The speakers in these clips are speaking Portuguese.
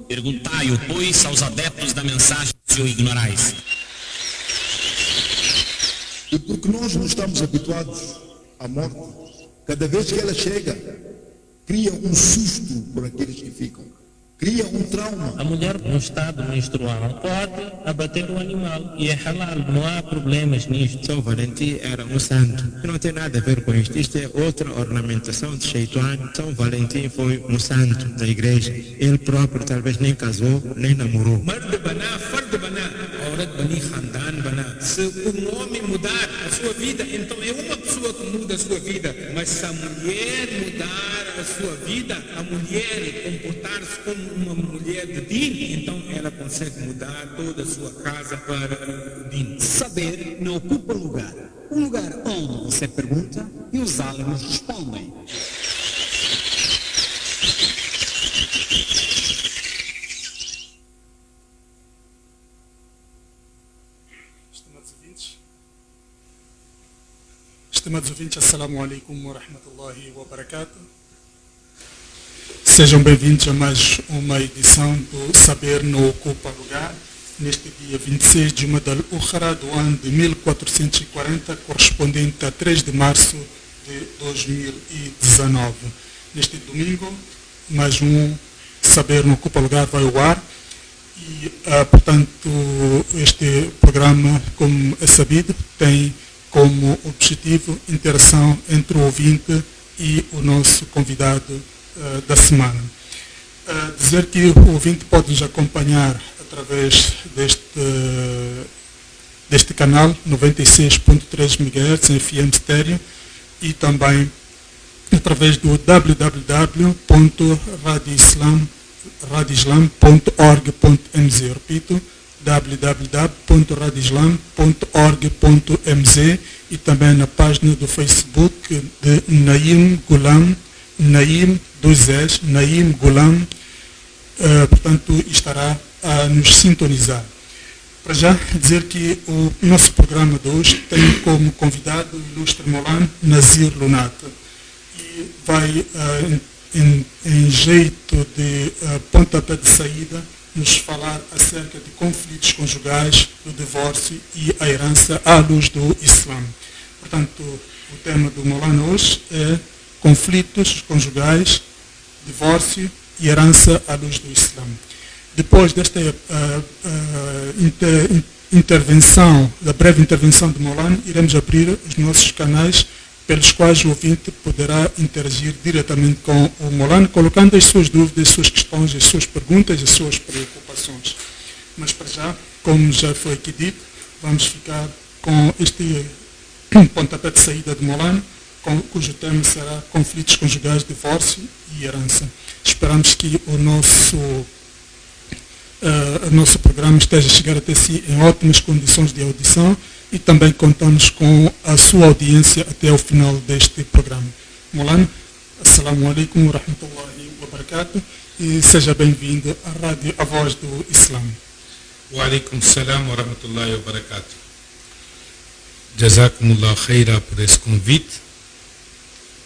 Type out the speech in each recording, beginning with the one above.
Perguntai-o, pois, aos adeptos da mensagem, se o ignorais. E porque nós não estamos habituados à morte, cada vez que ela chega, cria um susto por aqueles que ficam. Cria um trauma. A mulher no estado menstrual pode abater o animal e é halal, não há problemas nisto. São Valentim era um santo, não tem nada a ver com isto. Isto é outra ornamentação de Shaitan. São Valentim foi um santo da igreja. Ele próprio talvez nem casou, nem namorou. Se um homem mudar a sua vida, então é uma pessoa que muda a sua vida. Mas se a mulher mudar a sua vida, a mulher comportar-se como uma mulher de din, então ela consegue mudar toda a sua casa para o din. Saber não ocupa lugar. Um lugar onde você pergunta e os alunos respondem. Estimados ouvintes, assalamu alaikum wa rahmatullahi wa barakatuh. Sejam bem-vindos a mais uma edição do Saber Não Ocupa Lugar, neste dia 26 de Jumada al-Ukhra do ano de 1440, correspondente a 3 de março de 2019. Neste domingo, mais um Saber Não Ocupa Lugar vai ao ar e, portanto, este programa, como é sabido, tem como objetivo interação entre o ouvinte e o nosso convidado da semana. Dizer que o ouvinte pode nos acompanhar através deste canal 96.3 MHz em FM estéreo e também através do www.radioislam.org.mz. Repito, www.radioislam.org.mz e também na página do Facebook de Naim Gulam, Naim Gulam, portanto estará a nos sintonizar. Para já dizer que o nosso programa de hoje tem como convidado o ilustre Maulana Nazir Lunata e vai em jeito de pontapé de saída nos falar acerca de conflitos conjugais, do divórcio e a herança à luz do Islã. Portanto, o tema do Maulana hoje é conflitos conjugais, divórcio e herança à luz do Islã. Depois desta intervenção, da breve intervenção do Maulana, iremos abrir os nossos canais pelos quais o ouvinte poderá interagir diretamente com o Maulana, colocando as suas dúvidas, as suas questões, as suas perguntas, as suas preocupações. Mas para já, como já foi aqui dito, vamos ficar com este pontapé de saída do Maulana, cujo tema será conflitos conjugais, divórcio e herança. Esperamos que o nosso programa esteja a chegar até si em ótimas condições de audição e também contamos com a sua audiência até o final deste programa. Maulana, assalamu alaikum wa rahmatullahi wa barakatuh e seja bem-vindo à rádio A Voz do Islã. Wa alaikum salam wa rahmatullahi wa barakatuh. Jazakumullah khaira por esse convite.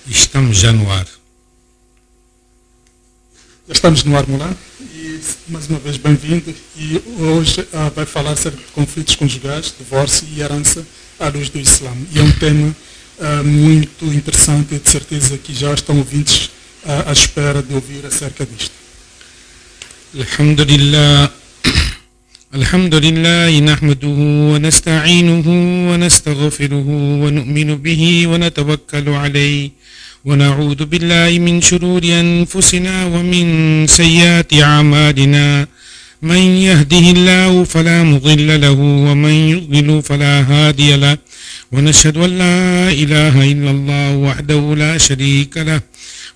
Estamos já no ar. Já estamos no ar, Maulana, e mais uma vez bem-vindo. E hoje vai falar acerca de conflitos conjugais, divórcio e herança à luz do Islã. E é um tema muito interessante e de certeza que já estão ouvintes à espera de ouvir acerca disto. Alhamdulillah. الحمد لله نحمده ونستعينه ونستغفره ونؤمن به ونتوكل عليه ونعوذ بالله من شرور أنفسنا ومن سيئات أعمالنا من يهده الله فلا مضل له ومن يضلل فلا هادي له ونشهد أن لا إله إلا الله وحده لا شريك له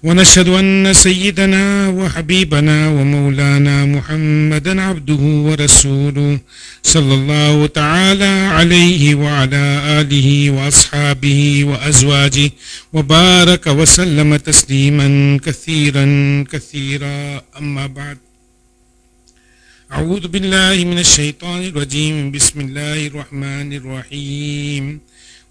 ونشهد أن سيدنا وحبيبنا ومولانا محمدا عبده ورسوله صلى الله تعالى عليه وعلى آله وأصحابه وأزواجه وبارك وسلم تسليما كثيرا كثيرا أما بعد. أعوذ بالله من الشيطان الرجيم بسم الله الرحمن الرحيم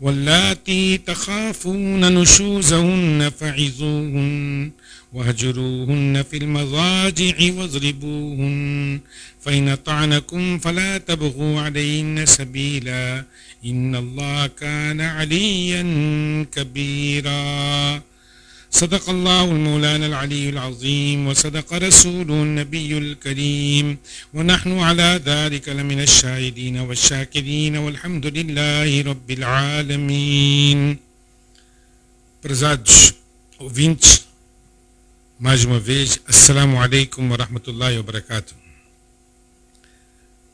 واللاتي تخافون نشوزهن فعظوهن واهجروهن في المضاجع واضربوهن فإن أطعنكم فلا تبغوا عليهن سبيلا إن الله كان عليا كبيرا. صدق الله المولانا العلي العظيم وصدق رسوله النبي الكريم ونحن على ذلك لمن الشاهدين والشاكرين والحمد لله رب العالمين. Prezados ouvintes, mais uma vez, Assalamu alaikum wa rahmatullahi wa barakatuh.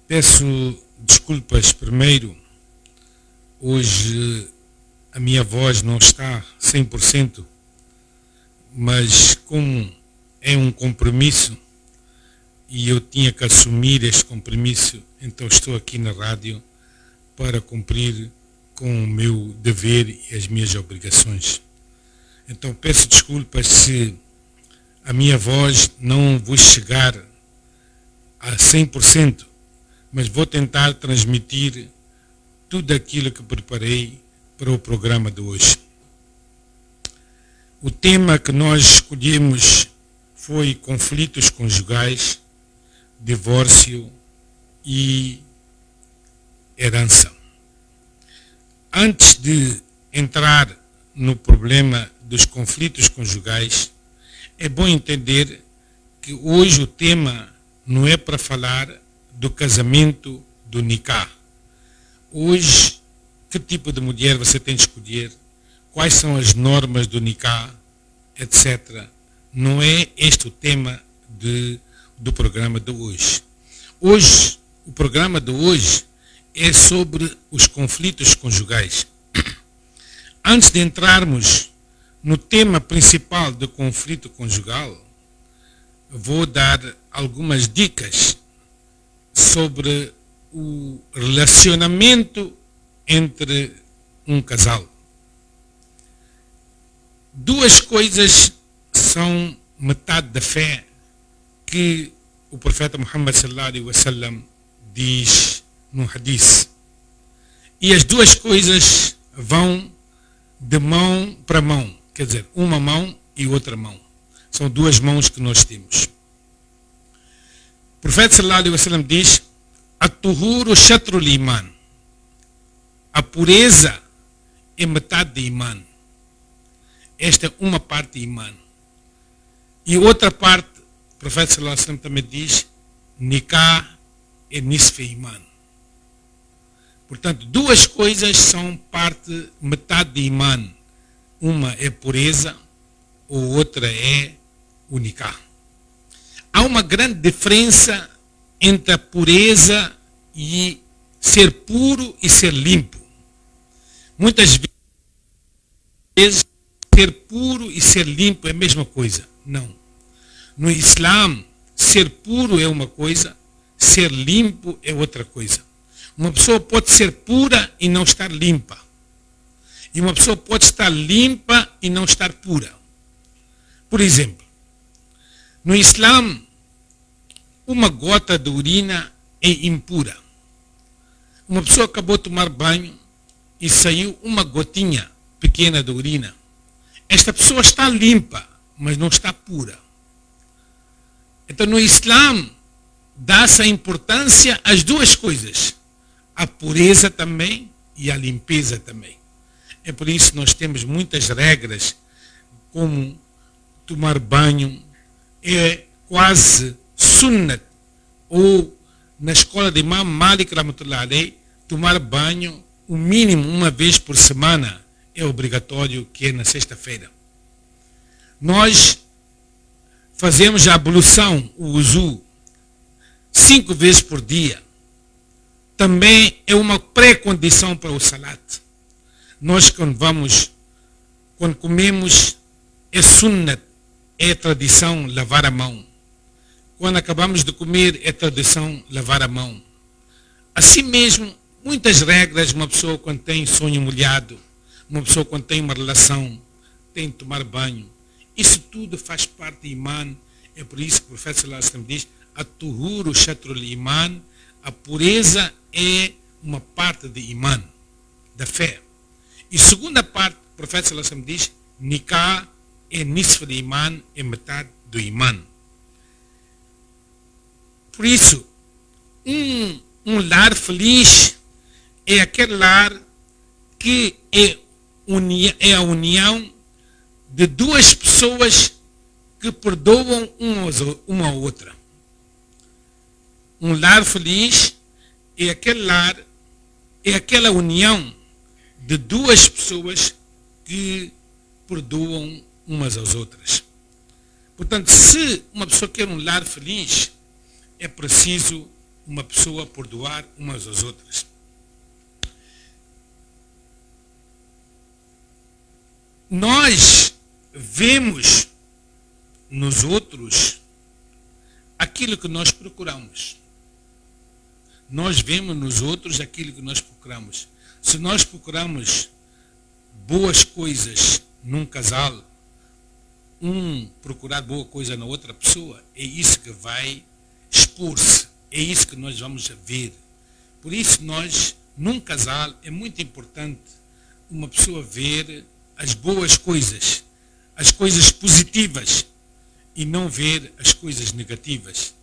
Peço desculpas primeiro, hoje a minha voz não está 100%, mas como é um compromisso e eu tinha que assumir este compromisso, então estou aqui na rádio para cumprir com o meu dever e as minhas obrigações. Então peço desculpas se a minha voz não vos chegar a 100%, mas vou tentar transmitir tudo aquilo que preparei para o programa de hoje. O tema que nós escolhemos foi conflitos conjugais, divórcio e herança. Antes de entrar no problema dos conflitos conjugais, é bom entender que hoje o tema não é para falar do casamento do nikah. Hoje, que tipo de mulher você tem de escolher, quais são as normas do nikah, etc. Não é este o tema do programa de hoje. Hoje, o programa de hoje é sobre os conflitos conjugais. Antes de entrarmos no tema principal do conflito conjugal, vou dar algumas dicas sobre o relacionamento entre um casal. Duas coisas são metade da fé que o profeta Muhammad sallallahu alaihi wasallam diz no hadith. E as duas coisas vão de mão para mão, quer dizer, uma mão e outra mão. São duas mãos que nós temos. O profeta sallallahu alaihi wasallam diz: "At-tuhuru shatrul iman." A pureza é metade de iman. Esta é uma parte de imã. E outra parte, o profeta sallallahu alaihi wasallam também diz, nikah é nisfe imã. Portanto, duas coisas são metade de imã. Uma é pureza, ou outra é o nikah. Há uma grande diferença entre a pureza e ser puro e ser limpo. Muitas vezes ser puro e ser limpo é a mesma coisa. Não. No Islã, ser puro é uma coisa, ser limpo é outra coisa. Uma pessoa pode ser pura e não estar limpa. E uma pessoa pode estar limpa e não estar pura. Por exemplo, no Islã, uma gota de urina é impura. Uma pessoa acabou de tomar banho e saiu uma gotinha pequena de urina. Esta pessoa está limpa, mas não está pura. Então, no Islã, dá-se a importância às duas coisas. A pureza também e a limpeza também. É por isso que nós temos muitas regras, como tomar banho, é quase sunnat, ou na escola de Imam Malik rahmatullahi alayhi, tomar banho o mínimo uma vez por semana é obrigatório, que é na sexta-feira. Nós fazemos a ablução, o wuzu, 5 vezes por dia. Também é uma pré-condição para o salat. Nós quando comemos, é sunnat, é tradição lavar a mão. Quando acabamos de comer, é tradição lavar a mão. Assim mesmo, muitas regras, uma pessoa quando tem sonho molhado, uma pessoa quando tem uma relação, tem de tomar banho. Isso tudo faz parte do imã. É por isso que o profeta sallallahu alaihi wasallam diz: at-tuhuru shatrul iman, a pureza é uma parte de iman, da fé. E segunda parte, o profeta sallallahu alaihi wasallam diz, nikah é nisf de iman, é metade do iman. Por isso, um lar feliz é aquele lar que é a união de duas pessoas que perdoam uma a outra. Um lar feliz é aquele lar, é aquela união de duas pessoas que perdoam umas às outras. Portanto, se uma pessoa quer um lar feliz, é preciso uma pessoa perdoar umas às outras. Nós vemos nos outros aquilo que nós procuramos. Nós vemos nos outros aquilo que nós procuramos. Se nós procuramos boas coisas num casal, procurar boa coisa na outra pessoa, é isso que vai expor-se, é isso que nós vamos ver. Por isso nós, num casal, é muito importante uma pessoa ver as boas coisas, as coisas positivas, e não ver as coisas negativas.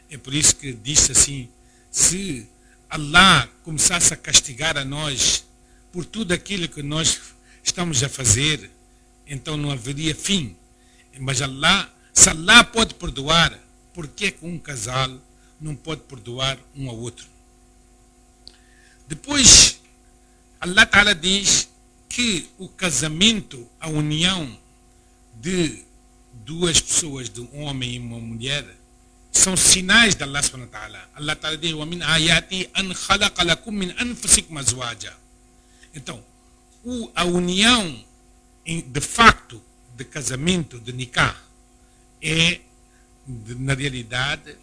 É por isso que disse assim, se Allah começasse a castigar a nós por tudo aquilo que nós estamos a fazer, então não haveria fim. Mas se Allah pode perdoar, por que um casal não pode perdoar um ao outro? Depois, Allah Ta'ala diz que o casamento, a união de duas pessoas, de um homem e uma mulher, são sinais de Allah Subhanahu wa Ta'ala. Allah Ta'ala diz, وَمِنْ آيَاتِهِ أَنْ خَلَقَ لَكُم مِّنْ أَنفُسِكُمْ أَزْوَاجًا. Então, a união, de facto, de casamento, de nikah, é, na realidade,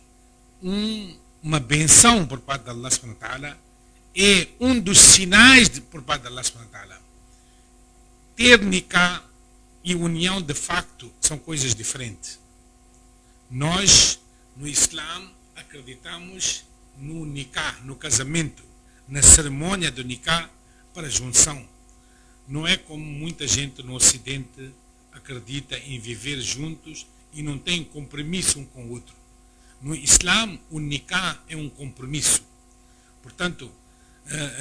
uma benção por parte de Allah Subhanahu wa Ta'ala, é um dos sinais por parte de Allah Subhanahu wa Ta'ala. Ter nikah e união de facto são coisas diferentes. Nós, no Islã, acreditamos no nikah, no casamento, na cerimônia do nikah para junção. Não é como muita gente no Ocidente acredita em viver juntos e não tem compromisso um com o outro. No Islã, o nikah é um compromisso. Portanto,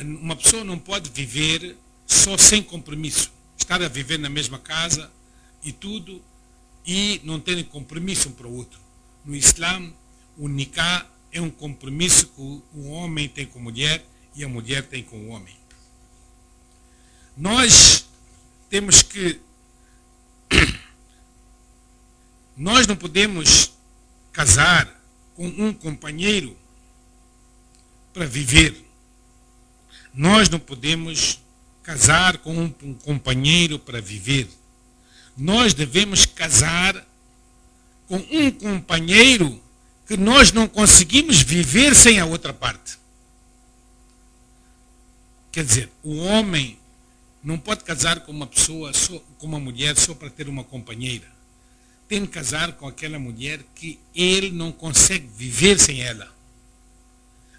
uma pessoa não pode viver só sem compromisso. Estar a viver na mesma casa e tudo, e não terem compromisso um para o outro. No Islã, o nikah é um compromisso que o homem tem com a mulher e a mulher tem com o homem. Nós temos que... Nós não podemos casar com um companheiro para viver. Nós não podemos casar com um companheiro para viver. Nós devemos casar com um companheiro que nós não conseguimos viver sem a outra parte. Quer dizer, o homem não pode casar com uma pessoa, com uma mulher só para ter uma companheira. Tem que casar com aquela mulher que ele não consegue viver sem ela.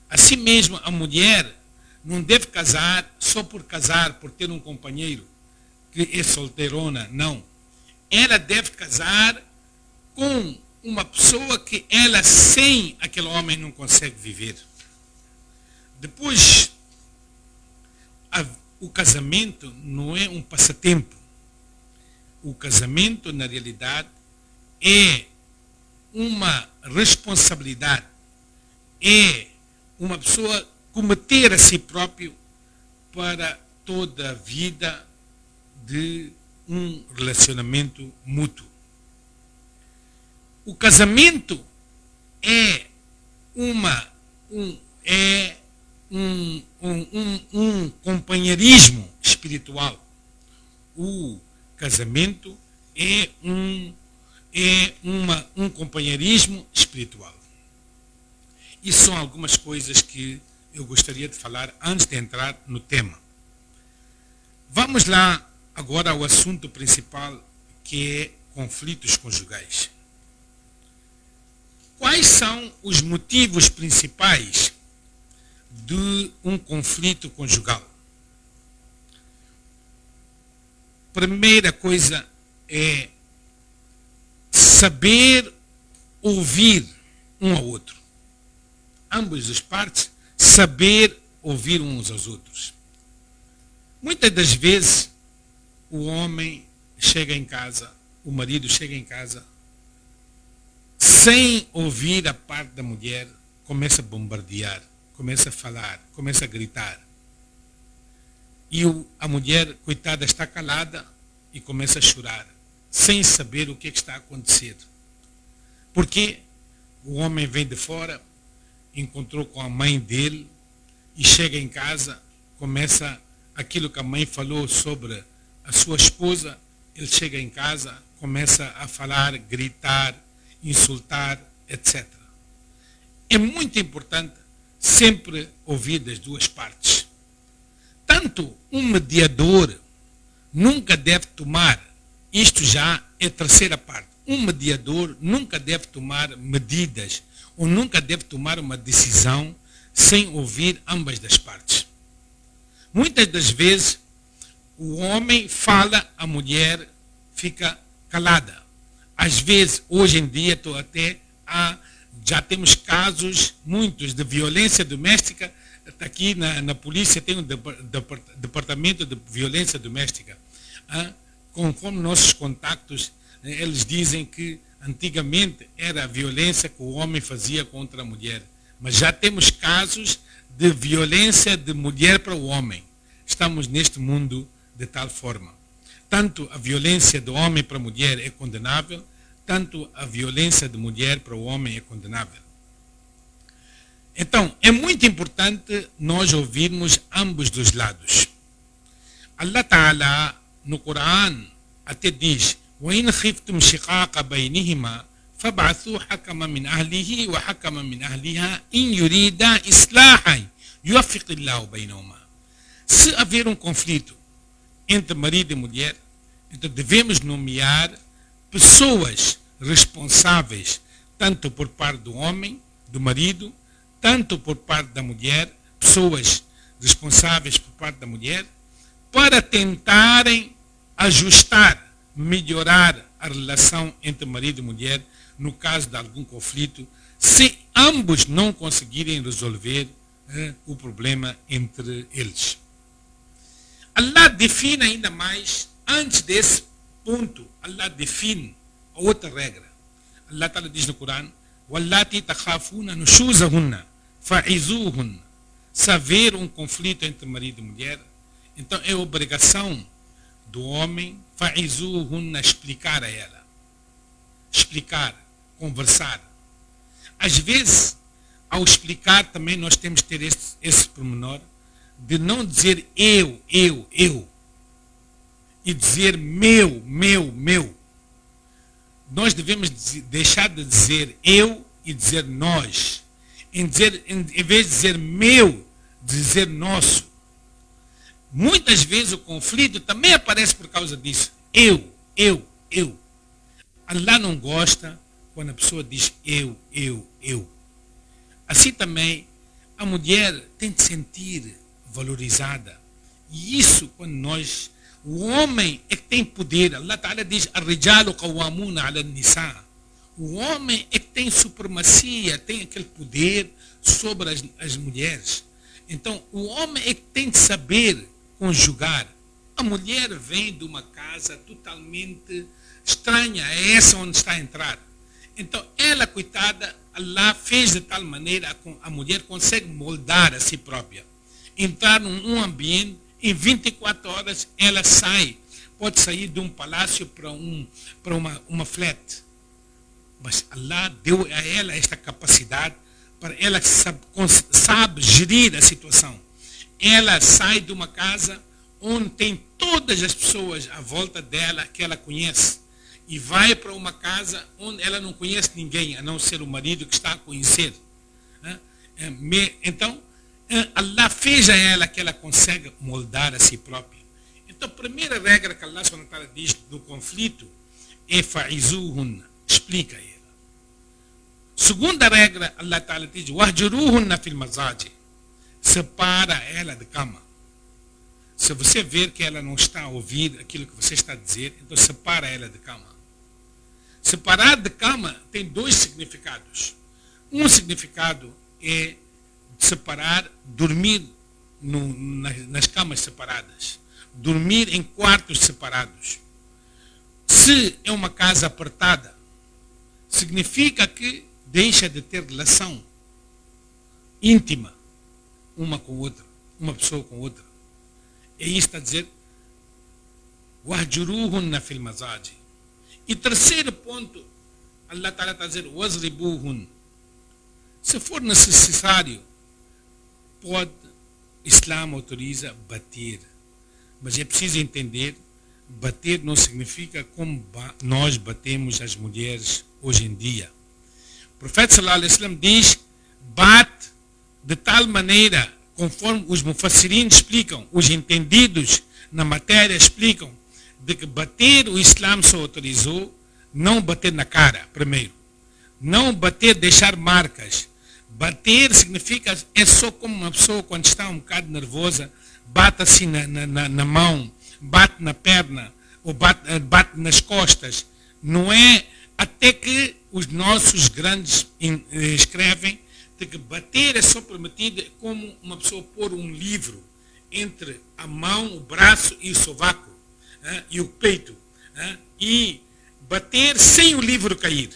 Assim mesmo, a mulher não deve casar só por casar, por ter um companheiro que é solteirona, não. Ela deve casar com uma pessoa que ela sem aquele homem não consegue viver. Depois, o casamento não é um passatempo. O casamento, na realidade, é uma responsabilidade. É uma pessoa cometer a si próprio para toda a vida de um relacionamento mútuo. O casamento é um companheirismo espiritual. O casamento é um companheirismo espiritual. E são algumas coisas que eu gostaria de falar antes de entrar no tema. Vamos lá agora ao assunto principal, que é conflitos conjugais. quais são os motivos principais de um conflito conjugal? Primeira coisa é saber ouvir um ao outro. Ambas as partes saber ouvir uns aos outros. Muitas das vezes o homem chega em casa, o marido chega em casa, sem ouvir a parte da mulher, começa a bombardear, começa a falar, começa a gritar. E a mulher, coitada, está calada e começa a chorar, sem saber o que está acontecendo. Porque o homem vem de fora, encontrou com a mãe dele e chega em casa, começa aquilo que a mãe falou sobre a sua esposa, ele chega em casa, começa a falar, gritar, insultar, etc. É muito importante sempre ouvir das duas partes. Tanto um mediador nunca deve tomar, isto já é a terceira parte, um mediador nunca deve tomar medidas ou nunca deve tomar uma decisão sem ouvir ambas das partes. Muitas das vezes o homem fala, a mulher fica calada. Às vezes, hoje em dia, já temos casos, muitos, de violência doméstica. Aqui na polícia tem um departamento de violência doméstica. Conforme nossos contactos, eles dizem que antigamente era a violência que o homem fazia contra a mulher. Mas já temos casos de violência de mulher para o homem. Estamos neste mundo de tal forma. Tanto a violência do homem para a mulher é condenável, tanto a violência de mulher para o homem é condenável. Então, é muito importante nós ouvirmos ambos dos lados. Allah Ta'ala, no Coran, até diz: وَإِنْ خِفْتُمْ شِقَاقَ بَيْنِهِمَا فَابْعَثُوا حَكَمًا مِنْ أَهْلِهِ وَحَكَمًا مِنْ أَهْلِهَا إِنْ يُرِيدَا إِصْلَاحًا يُوَفِّقِ اللَّهُ بَيْنَهُمَا. Se haver um conflito entre marido e mulher, então devemos nomear pessoas responsáveis, tanto por parte do homem, do marido, tanto por parte da mulher, pessoas responsáveis por parte da mulher, para tentarem ajustar, melhorar a relação entre marido e mulher no caso de algum conflito, se ambos não conseguirem resolver o problema entre eles. Allah define ainda mais, antes desse ponto, Allah define a outra regra. Allah Ta'ala diz no Corão: وَاللَّاتِي تَخَافُونَ نُشُوزَهُنَّ فَعِظُوهُنَّ. Se haver um conflito entre marido e mulher, então é obrigação do homem, فَعِظُوهُنَّ, explicar a ela. Explicar, conversar. Às vezes, ao explicar também nós temos que ter esse pormenor de não dizer eu, e dizer meu. Nós devemos deixar de dizer eu e dizer nós. Em vez de dizer meu, dizer nosso. Muitas vezes o conflito também aparece por causa disso. Eu. Allah não gosta quando a pessoa diz eu. Assim também, a mulher tem de sentir valorizada. E isso quando o homem é que tem poder. Allah Ta'ala diz: "Ar-rijalu qawwamuna 'ala an-nisa". O homem é que tem supremacia, tem aquele poder sobre as mulheres. Então, o homem é que tem de saber conjugar. A mulher vem de uma casa totalmente estranha, é essa onde está a entrar. Então, ela, coitada, Allah fez de tal maneira que a mulher consegue moldar a si própria. Entrar num ambiente, em 24 horas ela sai. Pode sair de um palácio para uma flat. Mas Allah deu a ela esta capacidade para ela sabe gerir a situação. Ela sai de uma casa onde tem todas as pessoas à volta dela que ela conhece. E vai para uma casa onde ela não conhece ninguém, a não ser o marido que está a conhecer. Então, Allah fez a ela que ela consegue moldar a si própria. Então, a primeira regra que Allah diz do conflito é fa'izuhun, explica a ela. Segunda regra, Allah Ta'ala diz, wahjuruhunna fil mazaji. Separa ela de cama. Se você ver que ela não está a ouvir aquilo que você está a dizer, então separa ela de cama. Separar de cama tem dois significados. Um significado é separar, dormir nas camas separadas. Dormir em quartos separados. Se é uma casa apertada, significa que deixa de ter relação íntima uma com outra, uma pessoa com outra. E isso está a dizer wahjuruhunna fil mazaji. E terceiro ponto, Allah Ta'ala está a dizer wazribuhun. Se for necessário, pode, Islã autoriza bater. Mas é preciso entender, bater não significa como nós batemos as mulheres hoje em dia. O profeta sallallahu alaihi wasallam diz, bate de tal maneira, conforme os mufassirin explicam, os entendidos na matéria explicam, de que bater o Islã só autorizou, não bater na cara, primeiro. Não bater, deixar marcas. Bater significa, é só como uma pessoa quando está um bocado nervosa, bate assim na mão, bate na perna, ou bate nas costas. Não é, até que os nossos grandes escrevem, de que bater é só permitido como uma pessoa pôr um livro entre a mão, o braço e o sovaco, e o peito, e bater sem o livro cair.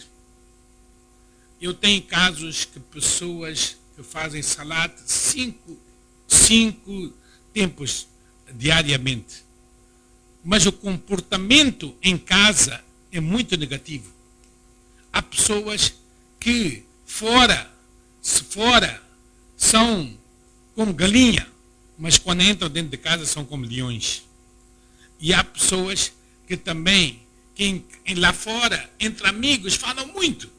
Eu tenho casos que pessoas que fazem salat cinco tempos diariamente, mas o comportamento em casa é muito negativo. Há pessoas que fora são como galinha, mas quando entram dentro de casa são como leões. E há pessoas que também, que lá fora, entre amigos, falam muito,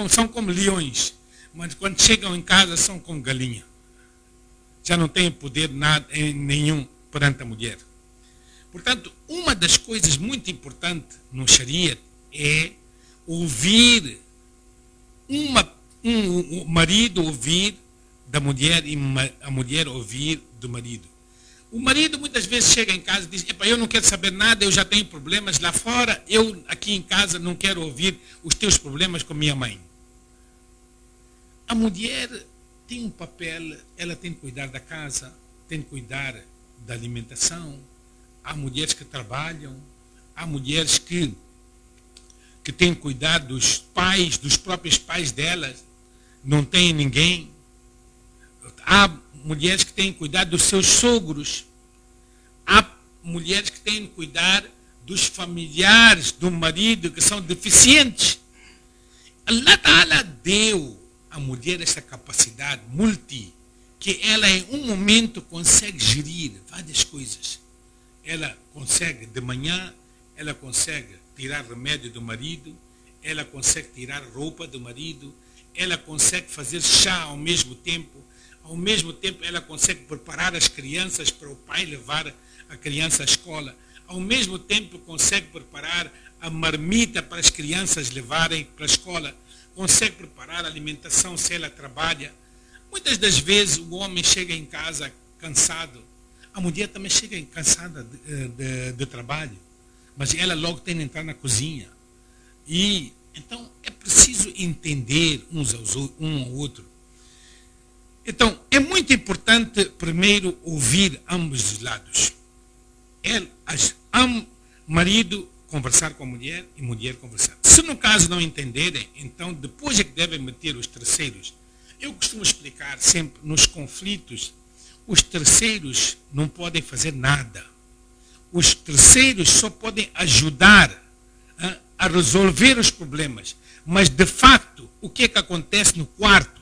são como leões, mas quando chegam em casa são como galinha. Já não têm poder nenhum perante a mulher. Portanto, uma das coisas muito importantes no Sharia é ouvir o marido ouvir da mulher e a mulher ouvir do marido. O marido muitas vezes chega em casa e diz, eu não quero saber nada, eu já tenho problemas lá fora, eu aqui em casa não quero ouvir os teus problemas com minha mãe. A mulher tem um papel, ela tem que cuidar da casa, tem que cuidar da alimentação. Há mulheres que trabalham, há mulheres que têm que cuidar dos pais, dos próprios pais delas, não tem ninguém. Há mulheres que têm que cuidar dos seus sogros. Há mulheres que têm que cuidar dos familiares do marido que são deficientes. Allah Ta'ala deu à mulher essa capacidade que ela em um momento consegue gerir várias coisas. Ela consegue de manhã, ela consegue tirar remédio do marido, ela consegue tirar roupa do marido, ela consegue fazer chá ao mesmo tempo ela consegue preparar as crianças para o pai levar a criança à escola, ao mesmo tempo consegue preparar a marmita para as crianças levarem para a escola, consegue preparar a alimentação se ela trabalha. Muitas das vezes o homem chega em casa cansado, a mulher também chega cansada de trabalho, mas ela logo tem que entrar na cozinha. E então é preciso entender um ao outro. Então, é muito importante, primeiro, ouvir ambos os lados. Marido conversar com a mulher e mulher conversar. Se no caso não entenderem, então depois é que devem meter os terceiros. Eu costumo explicar sempre, nos conflitos, os terceiros não podem fazer nada. Os terceiros só podem ajudar a resolver os problemas. Mas, de facto, o que é que acontece no quarto?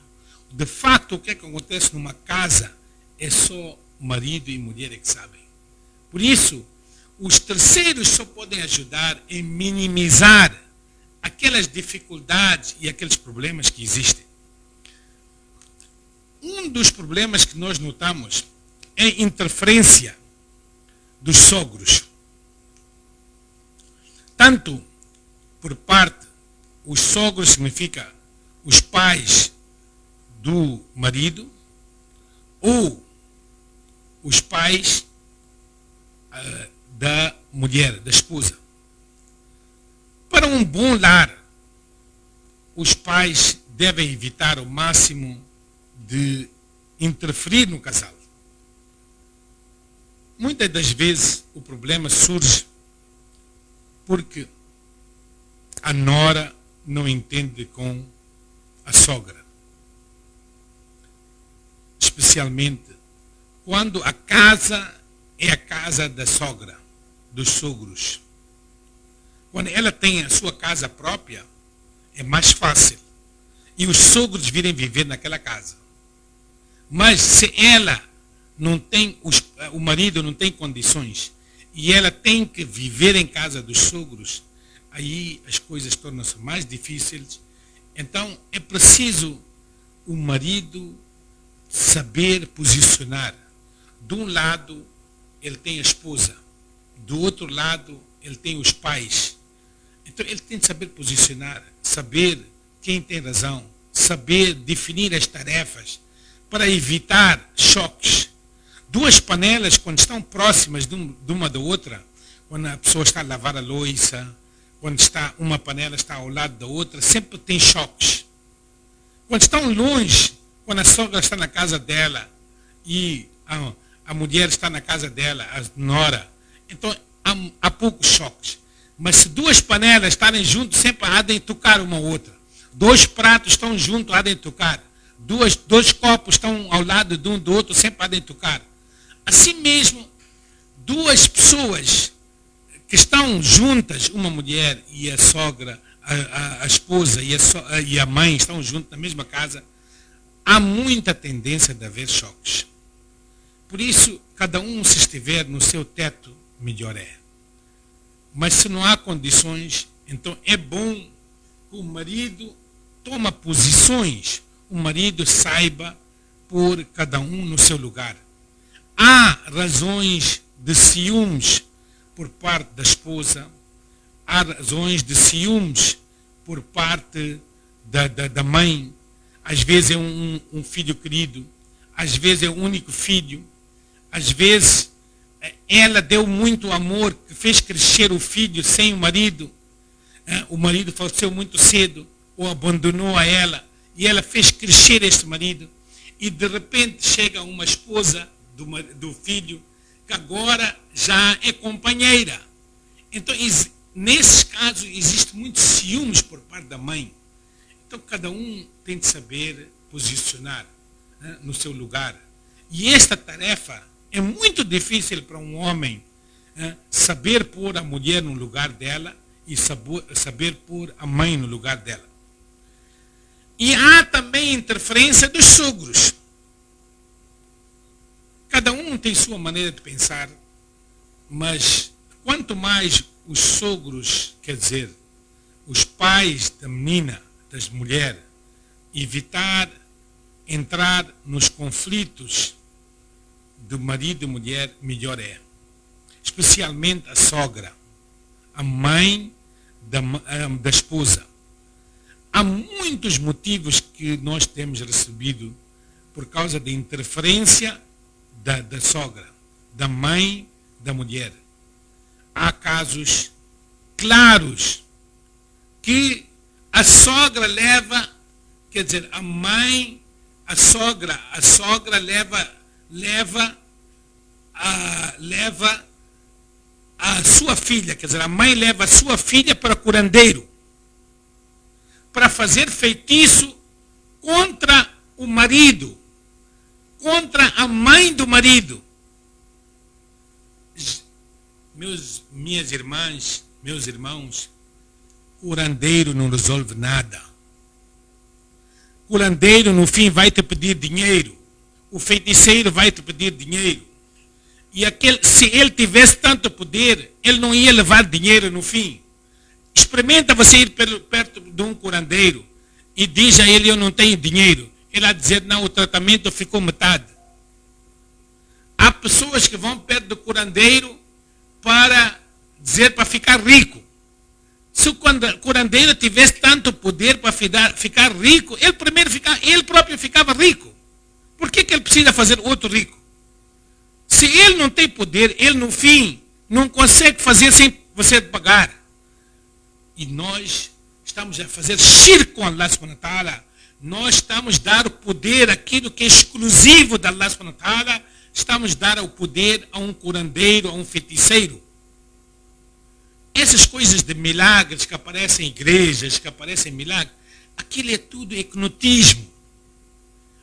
De facto, o que é que acontece numa casa é só marido e mulher que sabem. Por isso, os terceiros só podem ajudar em minimizar aquelas dificuldades e aqueles problemas que existem. Um dos problemas que nós notamos é a interferência dos sogros. Tanto por parte, os sogros significa os pais do marido ou os pais da mulher, da esposa. Para um bom lar, os pais devem evitar ao máximo de interferir no casal. Muitas das vezes o problema surge porque a nora não entende com a sogra. Especialmente quando a casa é a casa da sogra, dos sogros. Quando ela tem a sua casa própria, é mais fácil. E os sogros virem viver naquela casa. Mas se ela não tem, o marido não tem condições, e ela tem que viver em casa dos sogros, aí as coisas tornam-se mais difíceis. Então é preciso o marido saber posicionar. De um lado ele tem a esposa, do outro lado ele tem os pais. Então ele tem que saber posicionar, saber quem tem razão, saber definir as tarefas para evitar choques. Duas panelas, quando estão próximas de uma da outra, quando a pessoa está a lavar a louça, quando uma panela está ao lado da outra, sempre tem choques. Quando estão longe, quando a sogra está na casa dela e a mulher está na casa dela, a nora, então há poucos choques. Mas se duas panelas estarem juntas, sempre há de tocar uma outra. Dois pratos estão juntos, há de tocar. Dois copos estão ao lado de um do outro, sempre há de tocar. Assim mesmo, duas pessoas que estão juntas, uma mulher e a sogra, a esposa e a mãe estão juntas na mesma casa, há muita tendência de haver choques. Por isso, cada um, se estiver no seu teto, melhor é. Mas se não há condições, então é bom que o marido tome posições, o marido saiba pôr cada um no seu lugar. Há razões de ciúmes por parte da esposa, há razões de ciúmes por parte da mãe. Às vezes é um filho querido, às vezes é o único filho, às vezes ela deu muito amor, que fez crescer o filho sem o marido faleceu muito cedo, ou abandonou a ela, e ela fez crescer este marido, e de repente chega uma esposa do filho, que agora já é companheira. Então, nesses casos, existe muitos ciúmes por parte da mãe. Então, cada um tem de saber posicionar no seu lugar. E esta tarefa é muito difícil para um homem saber pôr a mulher no lugar dela e saber pôr a mãe no lugar dela. E há também interferência dos sogros. Cada um tem sua maneira de pensar, mas quanto mais os sogros, quer dizer, os pais da menina, das mulheres, evitar entrar nos conflitos do marido e mulher, melhor é. Especialmente a sogra, a mãe da esposa. Há muitos motivos que nós temos recebido por causa da interferência da sogra, da mãe da mulher. Há casos claros que a sogra leva, quer dizer, a sogra leva a sua filha, quer dizer, a mãe leva a sua filha para curandeiro, para fazer feitiço contra o marido, contra a mãe do marido. Minhas irmãs, meus irmãos, curandeiro não resolve nada. Curandeiro, no fim, vai te pedir dinheiro. O feiticeiro vai te pedir dinheiro. E se ele tivesse tanto poder, ele não ia levar dinheiro no fim. Experimenta você ir perto de um curandeiro e diz a ele: eu não tenho dinheiro. Ele vai dizer: não, o tratamento ficou metade. Há pessoas que vão perto do curandeiro para dizer para ficar rico. Se o curandeiro tivesse tanto poder para ficar rico, ele próprio ficava rico. Por que ele precisa fazer outro rico? Se ele não tem poder, ele no fim não consegue fazer sem você pagar. E nós estamos a fazer shirk com Allah subhanahu wa ta'ala. Nós estamos a dar o poder, aquilo que é exclusivo da Allah subhanahu wa ta'ala, estamos a dar o poder a um curandeiro, a um feiticeiro. Essas coisas de milagres que aparecem em igrejas, que aparecem em milagres, aquilo é tudo hipnotismo.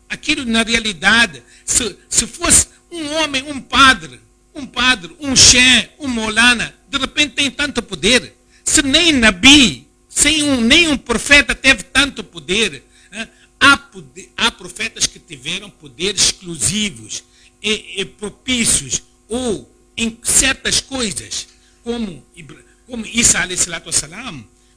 Aquilo na realidade, se fosse um homem, um padre, um xé, um molana, de repente tem tanto poder. Se nem Nabi, nem um profeta teve tanto poder, há profetas que tiveram poderes exclusivos e propícios, ou em certas coisas, como Isa a.s.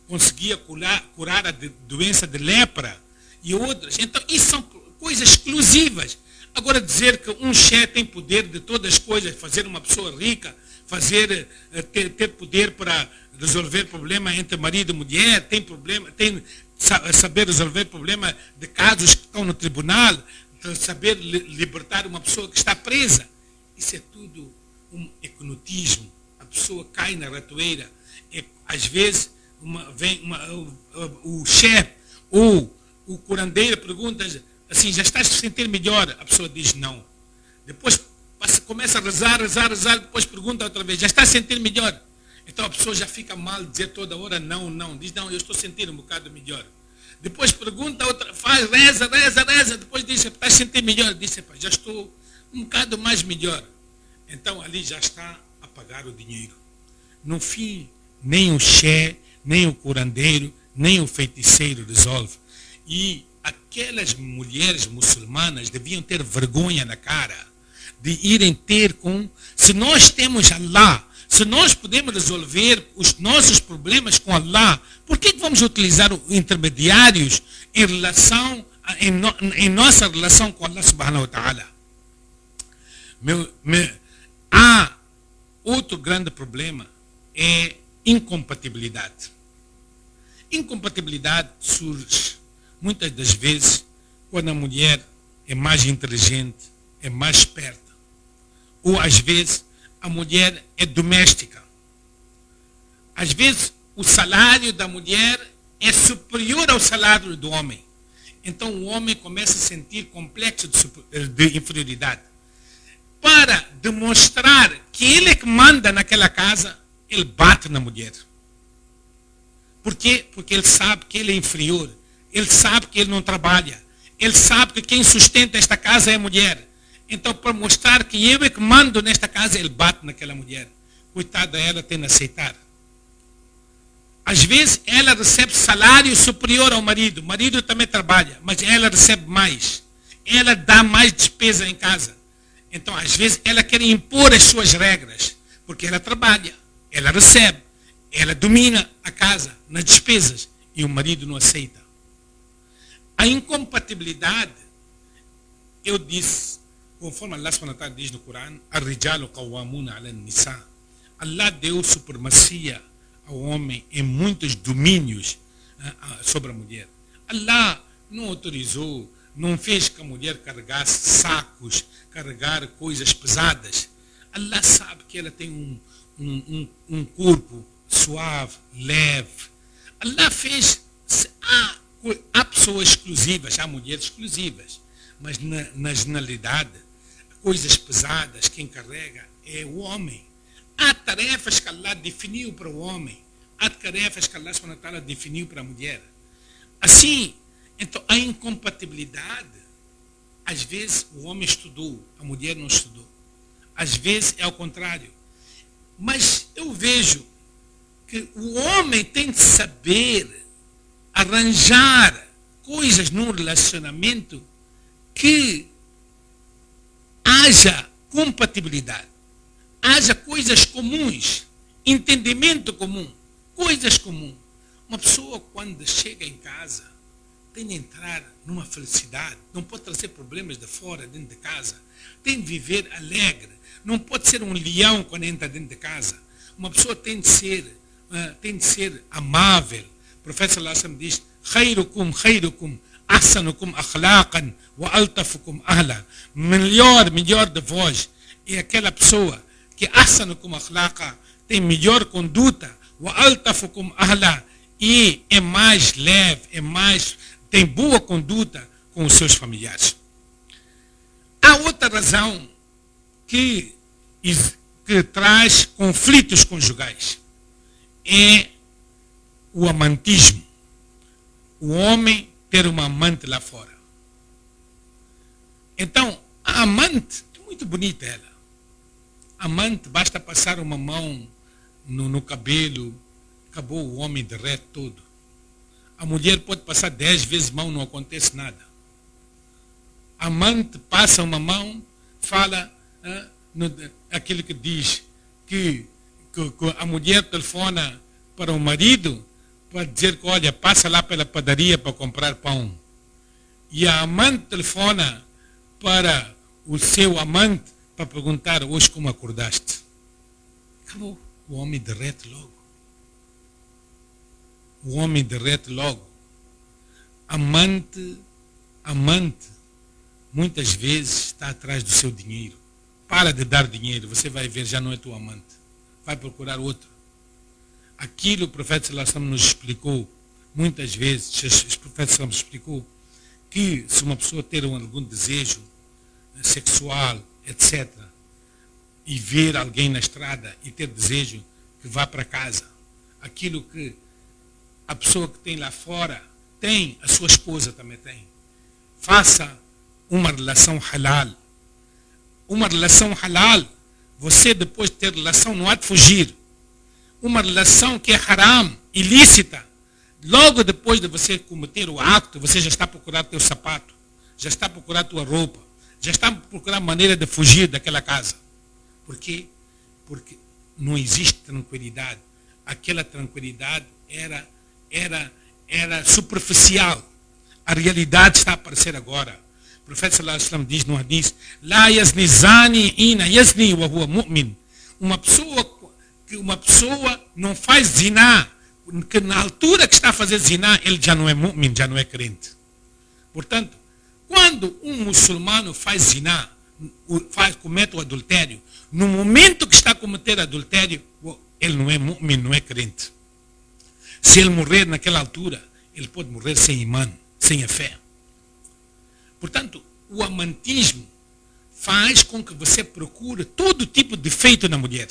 conseguia curar a doença de lepra e outras. Então, isso são coisas exclusivas. Agora, dizer que um xé tem poder de todas as coisas, fazer uma pessoa rica, ter poder para resolver problema entre marido e mulher, saber resolver problema de casos que estão no tribunal, saber libertar uma pessoa que está presa. Isso é tudo um hipnotismo. A pessoa cai na ratoeira. Às vezes, o chefe ou o curandeiro pergunta assim, já estás a se sentir melhor? A pessoa diz não. Depois começa a rezar, depois pergunta outra vez, já está a sentir melhor? Então a pessoa já fica mal dizer toda hora não. Diz não, eu estou sentindo um bocado melhor. Depois pergunta outra, reza, depois diz, está a sentir melhor? Diz, já estou um bocado mais melhor. Então ali já está a pagar o dinheiro. No fim, nem o xé, nem o curandeiro, nem o feiticeiro resolve. E aquelas mulheres muçulmanas deviam ter vergonha na cara de irem ter se nós temos Allah, se nós podemos resolver os nossos problemas com Allah, por que vamos utilizar intermediários em nossa relação com Allah subhanahu wa ta'ala? Há outro grande problema, é incompatibilidade. Incompatibilidade surge muitas das vezes quando a mulher é mais inteligente, é mais esperta. Ou às vezes a mulher é doméstica. Às vezes o salário da mulher é superior ao salário do homem. Então o homem começa a sentir complexo de inferioridade. Para demonstrar que ele é que manda naquela casa, ele bate na mulher. Por quê? Porque ele sabe que ele é inferior. Ele sabe que ele não trabalha. Ele sabe que quem sustenta esta casa é a mulher. Então, para mostrar que eu é que mando nesta casa, ele bate naquela mulher. Coitada, ela tem de aceitar. Às vezes, ela recebe salário superior ao marido. O marido também trabalha, mas ela recebe mais. Ela dá mais despesa em casa. Então, às vezes, ela quer impor as suas regras. Porque ela trabalha, ela recebe, ela domina a casa nas despesas. E o marido não aceita. A incompatibilidade, eu disse, conforme Allah subhanahu wa ta'ala diz no Corão, Ar-rijalu qawwamuna 'ala an-nisa. Allah deu supremacia ao homem em muitos domínios sobre a mulher. Allah não autorizou, não fez que a mulher carregasse sacos, carregar coisas pesadas. Allah sabe que ela tem um corpo suave, leve. Allah fez, há pessoas exclusivas, há mulheres exclusivas, mas na generalidade, coisas pesadas, quem carrega é o homem. Há tarefas que Allah definiu para o homem, há tarefas que Allah subhanahu wa ta'ala definiu para a mulher. Assim, então a incompatibilidade, às vezes o homem estudou, a mulher não estudou. Às vezes é ao contrário. Mas eu vejo que o homem tem de saber arranjar coisas num relacionamento que haja compatibilidade, haja coisas comuns, entendimento comum, coisas comuns. Uma pessoa quando chega em casa tem de entrar numa felicidade, não pode trazer problemas de fora, dentro de casa, tem de viver alegre, não pode ser um leão quando entra dentro de casa. Uma pessoa tem de ser tem de ser amável. O profeta sallallahu alaihi wasallam diz: khairukum khairukum ahsanukum akhlaqan wa altafukum ahla. Melhor de vós é aquela pessoa que ahsanukum akhlaqa, tem melhor conduta, wa altafukum ahla, e é mais leve, tem boa conduta com os seus familiares. Há outra razão que traz conflitos conjugais. É o amantismo. O homem ter uma amante lá fora. Então, a amante, é muito bonita ela. A amante, basta passar uma mão no cabelo, acabou, o homem derrete todo. A mulher pode passar 10 vezes mão, não acontece nada. A amante passa uma mão, fala aquilo que diz que a mulher telefona para o marido para dizer que, olha, passa lá pela padaria para comprar pão. E a amante telefona para o seu amante para perguntar: hoje como acordaste? Acabou. O homem derrete logo. O homem derrete logo. Amante, muitas vezes está atrás do seu dinheiro. Para de dar dinheiro, você vai ver, já não é tua amante. Vai procurar outro. Aquilo o profeta sallallahu alaihi wasallam nos explicou, muitas vezes, o profeta sallallahu alaihi wasallam explicou que se uma pessoa ter algum desejo sexual, etc., e ver alguém na estrada e ter desejo, que vá para casa. Aquilo que a pessoa que tem lá fora tem, a sua esposa também tem. Faça uma relação halal. Uma relação halal, você depois de ter relação não há de fugir. Uma relação que é haram, ilícita, logo depois de você cometer o acto, você já está a procurar teu sapato, já está a procurar tua roupa, já está a procurar maneira de fugir daquela casa. Por quê? Porque não existe tranquilidade. Aquela tranquilidade era superficial. A realidade está a aparecer agora. O profeta sallallahu alaihi wasallam diz no hadith: La yazni zani ina yazni wa huwa mu'min. Uma pessoa não faz ziná, que na altura que está a fazer ziná, ele já não é mu'min, já não é crente. Portanto, quando um muçulmano faz ziná, comete o adultério, no momento que está a cometer adultério, ele não é mu'min, não é crente. Se ele morrer naquela altura, ele pode morrer sem imã, sem a fé. Portanto, o amantismo faz com que você procure todo tipo de defeito na mulher.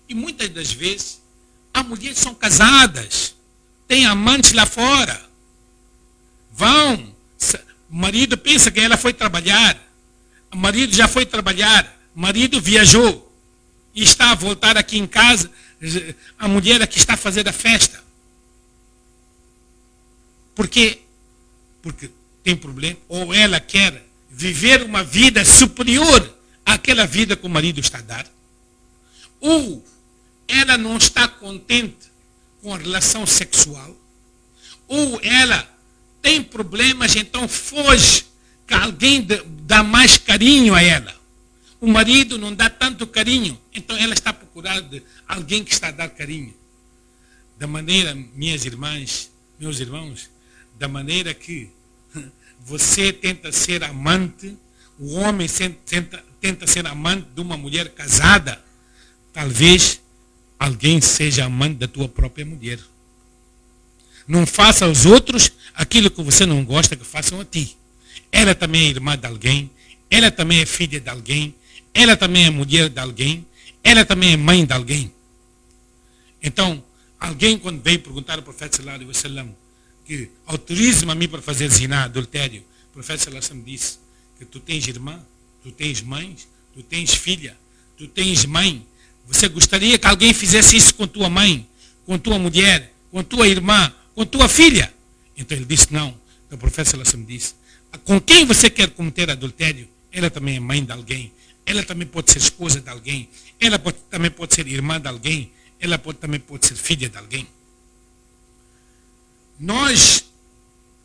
E muitas das vezes, as mulheres são casadas, têm amantes lá fora. O marido pensa que ela foi trabalhar, o marido já foi trabalhar, o marido viajou e está a voltar aqui em casa, a mulher aqui está a fazer a festa. Por quê? Porque tem problema, ou ela quer viver uma vida superior àquela vida que o marido está a dar, ou ela não está contente com a relação sexual, ou ela tem problemas, então foge, que alguém dá mais carinho a ela. O marido não dá tanto carinho, então ela está procurando alguém que está a dar carinho. Da maneira, minhas irmãs, meus irmãos, da maneira que você tenta ser amante, o homem tenta ser amante de uma mulher casada, talvez alguém seja amante da tua própria mulher. Não faça aos outros aquilo que você não gosta que façam a ti. Ela também é irmã de alguém, ela também é filha de alguém, ela também é mulher de alguém, ela também é mãe de alguém. Então, alguém quando veio perguntar ao profeta sallallahu alaihi wasallam que autoriza-me a mim para fazer ziná, adultério, o profeta sallallahu alaihi wasallam disse que tu tens irmã, tu tens mãe, tu tens filha, tu tens mãe. Você gostaria que alguém fizesse isso com tua mãe, com tua mulher, com tua irmã, com tua filha? Então ele disse não. Então o profeta sallallahu alaihi wasallam disse: com quem você quer cometer adultério, ela também é mãe de alguém, ela também pode ser esposa de alguém, ela também pode ser irmã de alguém, ela também pode ser filha de alguém. Nós,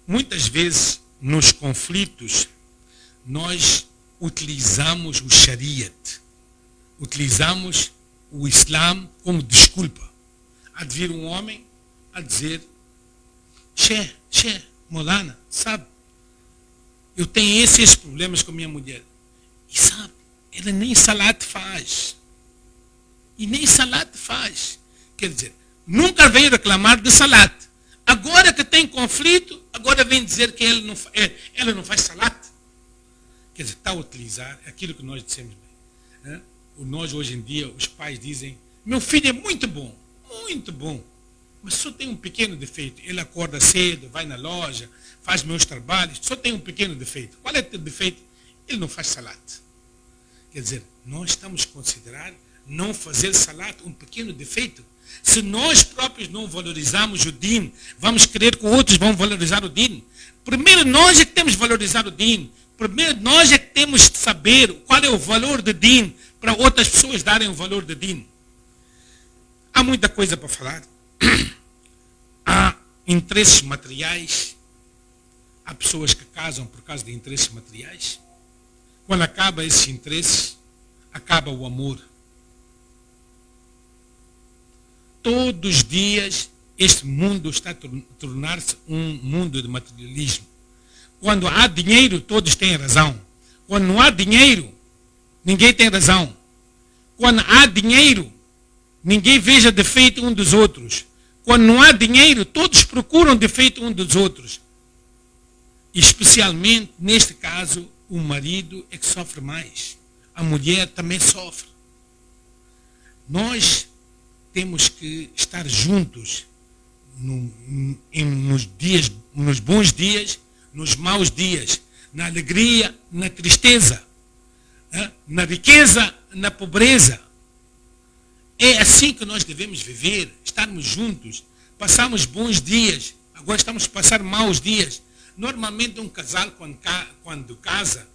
muitas vezes, nos conflitos, nós utilizamos o Shariat, utilizamos o Islã como desculpa. Há de vir um homem a dizer, Molana, sabe, eu tenho esses problemas com a minha mulher. E sabe, ela nem salat faz. E nem salat faz. Quer dizer, nunca veio reclamar de salat. Agora que tem conflito, agora vem dizer que ela não faz salat. Quer dizer, está a utilizar aquilo que nós dissemos bem. Né? Nós hoje em dia, os pais dizem, meu filho é muito bom, mas só tem um pequeno defeito. Ele acorda cedo, vai na loja, faz meus trabalhos, só tem um pequeno defeito. Qual é o defeito? Ele não faz salat. Quer dizer, nós estamos a considerar não fazer salat um pequeno defeito. Se nós próprios não valorizamos o din, vamos querer que outros vão valorizar o din. Primeiro nós é que temos que valorizar o din. Primeiro nós é que temos que saber qual é o valor do din para outras pessoas darem o valor do din. Há muita coisa para falar. Há interesses materiais. Há pessoas que casam por causa de interesses materiais. Quando acaba esses interesses, acaba o amor. Todos os dias, este mundo está a tornar-se um mundo de materialismo. Quando há dinheiro, todos têm razão. Quando não há dinheiro, ninguém tem razão. Quando há dinheiro, ninguém veja defeito um dos outros. Quando não há dinheiro, todos procuram defeito um dos outros. E especialmente, neste caso, o marido é que sofre mais. A mulher também sofre. Nós temos que estar juntos nos bons dias, nos maus dias, na alegria, na tristeza, na riqueza, na pobreza. É assim que nós devemos viver, estarmos juntos, passarmos bons dias, agora estamos a passar maus dias. Normalmente um casal quando casa,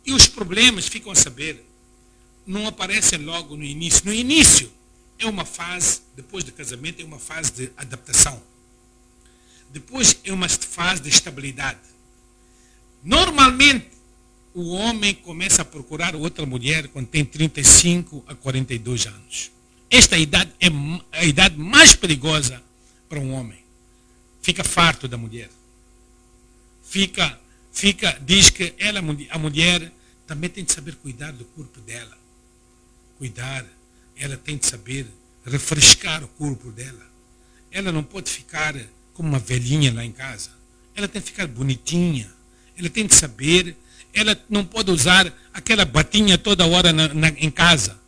e os problemas ficam a saber, não aparecem logo no início. No início é uma fase, depois do casamento é uma fase de adaptação. Depois é uma fase de estabilidade. Normalmente o homem começa a procurar outra mulher quando tem 35 a 42 anos. Esta idade é a idade mais perigosa para um homem. Fica farto da mulher. Diz que a mulher também tem de saber cuidar do corpo dela. Ela tem de saber refrescar o corpo dela. Ela não pode ficar como uma velhinha lá em casa. Ela tem de ficar bonitinha. Ela tem de saber, ela não pode usar aquela batinha toda hora em casa.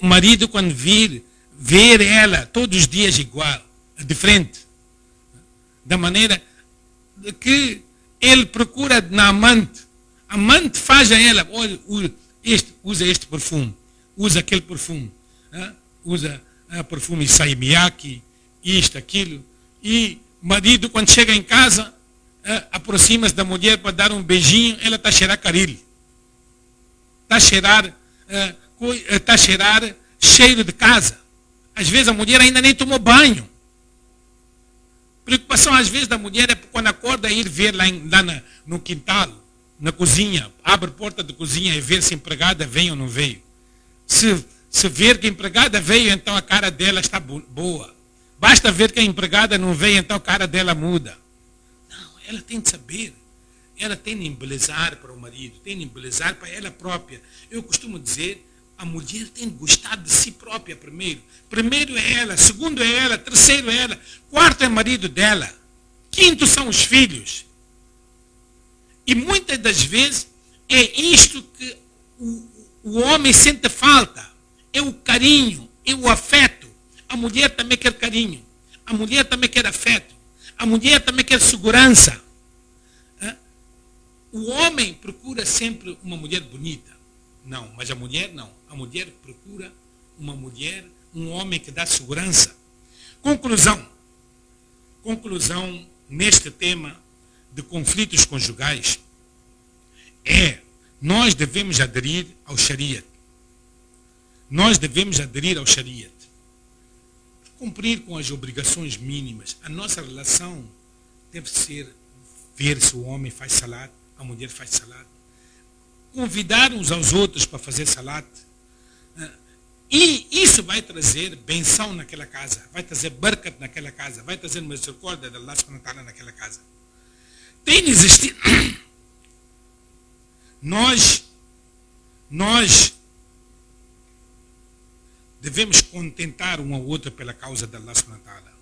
Marido, quando ver ela todos os dias igual, diferente. Da maneira que ele procura na amante. A amante faz a ela, olha, usa este perfume, usa aquele perfume, usa perfume Saimiyaki, isto, aquilo. E marido, quando chega em casa, aproxima-se da mulher para dar um beijinho, ela está a cheirar caril. Está a cheirar cheiro de casa. Às vezes a mulher ainda nem tomou banho. Preocupação às vezes da mulher é quando acorda ir ver lá no quintal, na cozinha, abre a porta da cozinha e ver se a empregada veio ou não veio. Se ver que a empregada veio, então a cara dela está boa. Basta ver que a empregada não veio, então a cara dela muda. Não, ela tem de saber. Ela tem de embelezar para o marido, tem de embelezar para ela própria. Eu costumo dizer, a mulher tem de gostar de si própria primeiro. Primeiro é ela, segundo é ela, terceiro é ela, quarto é o marido dela, quinto são os filhos. E muitas das vezes é isto que o homem sente falta. É o carinho, é o afeto. A mulher também quer carinho. A mulher também quer afeto. A mulher também quer segurança. O homem procura sempre uma mulher bonita. Não, mas a mulher não. A mulher procura um homem que dá segurança. Conclusão neste tema de conflitos conjugais nós devemos aderir ao Sharia. Nós devemos aderir ao Sharia. Cumprir com as obrigações mínimas. A nossa relação deve ser ver se o homem faz salat, a mulher faz salat. Convidar uns aos outros para fazer salat. E isso vai trazer benção naquela casa, vai trazer barakat naquela casa, vai trazer misericórdia de Allah subhanahu wa ta'ala naquela casa. Tem existido. Nós devemos contentar um ao outro pela causa de Allah subhanahu wa ta'ala.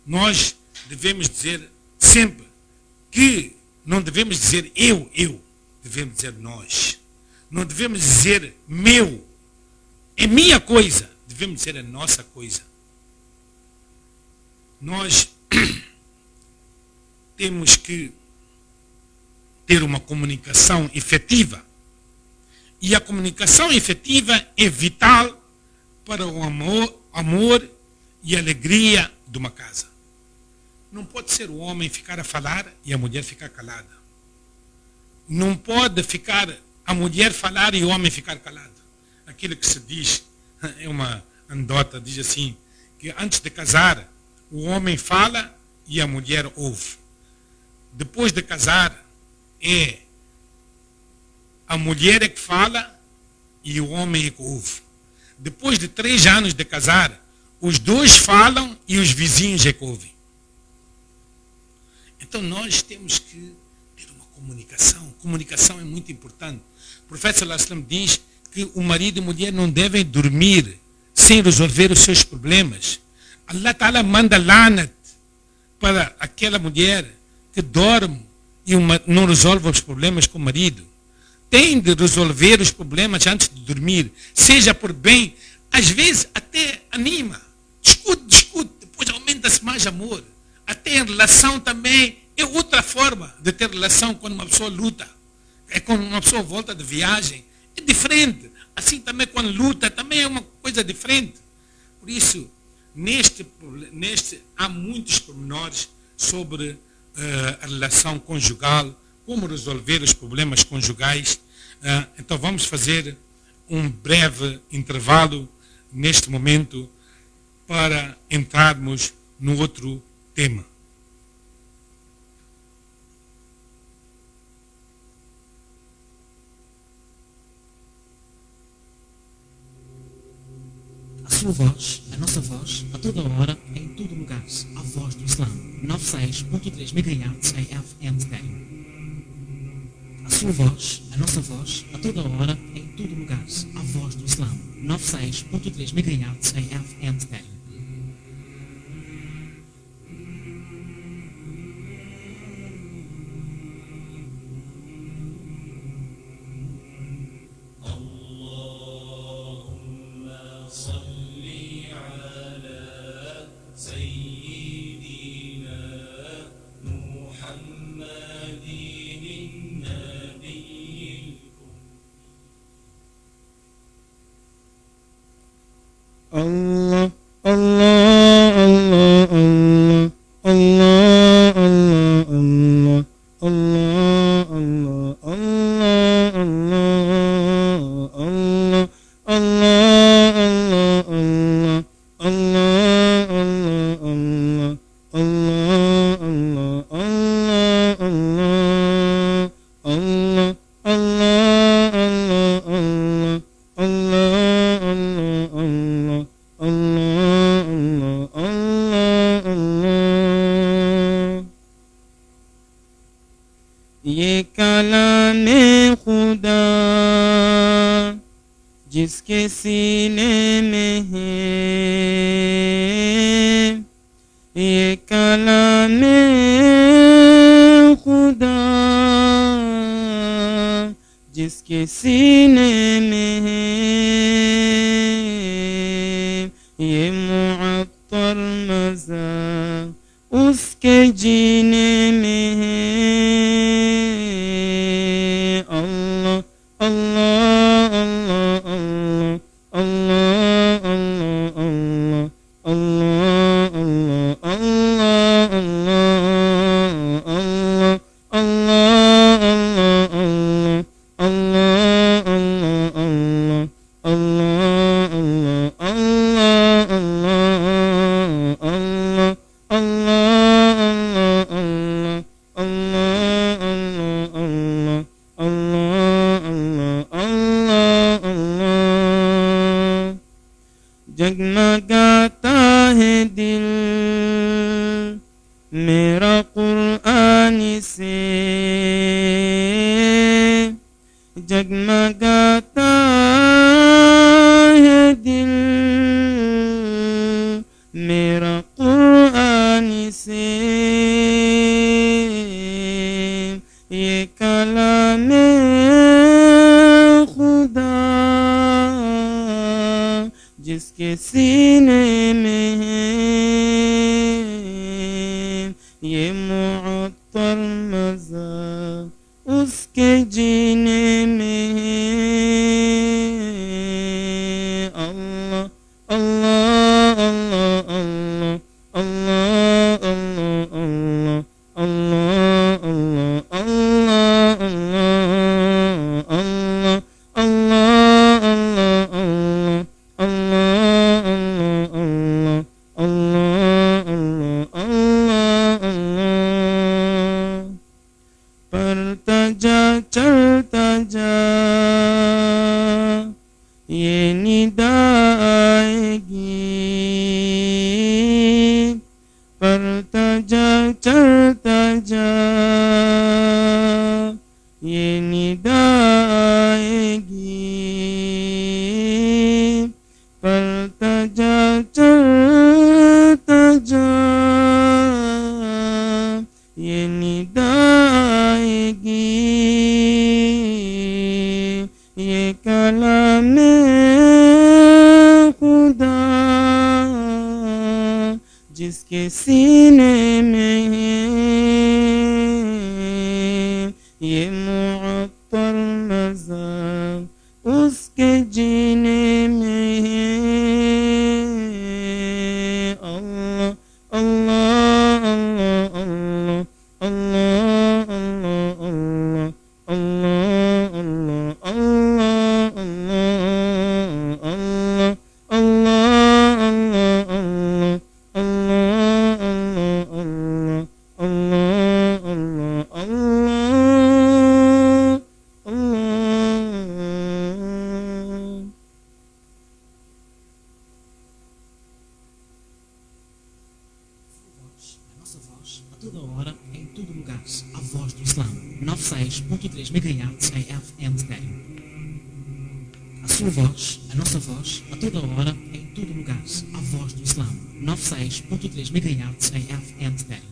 Nós devemos dizer sempre que não devemos dizer eu, devemos dizer nós. Não devemos dizer meu, é minha coisa, devemos dizer a nossa coisa. Nós temos que ter uma comunicação efetiva. E a comunicação efetiva é vital para o amor e alegria de uma casa. Não pode ser o homem ficar a falar e a mulher ficar calada. Não pode ficar a mulher falar e o homem ficar calado. Aquilo que se diz, é uma anedota, diz assim, que antes de casar, o homem fala e a mulher ouve. Depois de casar, a mulher é que fala e o homem é que ouve. Depois de 3 anos de casar, os dois falam e os vizinhos é que ouvem. Então nós temos que ter uma comunicação. Comunicação é muito importante. O profeta sallallahu alaihi wasallam diz que o marido e a mulher não devem dormir sem resolver os seus problemas. Allah Ta'ala manda lanat para aquela mulher que dorme e não resolve os problemas com o marido. Tem de resolver os problemas antes de dormir, seja por bem, às vezes até anima, discute, depois aumenta-se mais amor. Até em relação também é outra forma de ter relação quando uma pessoa luta. É quando uma pessoa volta de viagem, é diferente. Assim também quando luta, também é uma coisa diferente. Por isso, há muitos pormenores sobre a relação conjugal, como resolver os problemas conjugais. Então vamos fazer um breve intervalo neste momento para entrarmos no outro tema. A sua voz, a nossa voz, a toda hora, em todo lugar. A voz do Islã. 96.3 MHz em FM Stereo. A sua voz, a nossa voz, a toda hora, em todo lugar. A voz do Islã. 96.3 MHz em FM Stereo. Allah, Allah, Allah, Allah, Allah, Allah, Allah, Allah, Allah, Allah, Allah, Allah, Allah, Allah, Allah, Allah, Allah, ये कलामे खुदा जिसके सीने में है, ये कलामे खुदा जिसके सीने में है, ये मुअत्तर मज़ा उसके जीने में है। Allah, Allah, Allah, Allah, Allah, Allah, Allah, Allah, Allah, Allah, Allah, Allah, Allah, Allah, Allah, Allah, से जगमगाता है दिल मेरा कुरान से ये कलाम खुदा जिसके सीने में है ये मुअत्तर मज़ा उसके जीने में है अल्लाह अल्लाह अल्लाह अल्लाह अल्लाह अल्लाह अल्लाह अल्लाह अल्लाह अल्लाह अल्लाह चलता जा ये निदा आएगी पढ़ता जा चलता जा ये निदा आएगी पढ़ता जा चलता जा ये निदा आएगी ये कलाम खुदा जिसके सीने में है ये मुअत्तर मज़ा उसके जीने में है अल्लाह अल्लाह अल्लाह अल्लाह अल्लाह अल्लाह अल्लाह A voz do Islã, 96.3 MHz em FM estéreo. A sua voz, a nossa voz, a toda hora, em todo lugar. A voz do Islã, 96.3 MHz em FM estéreo.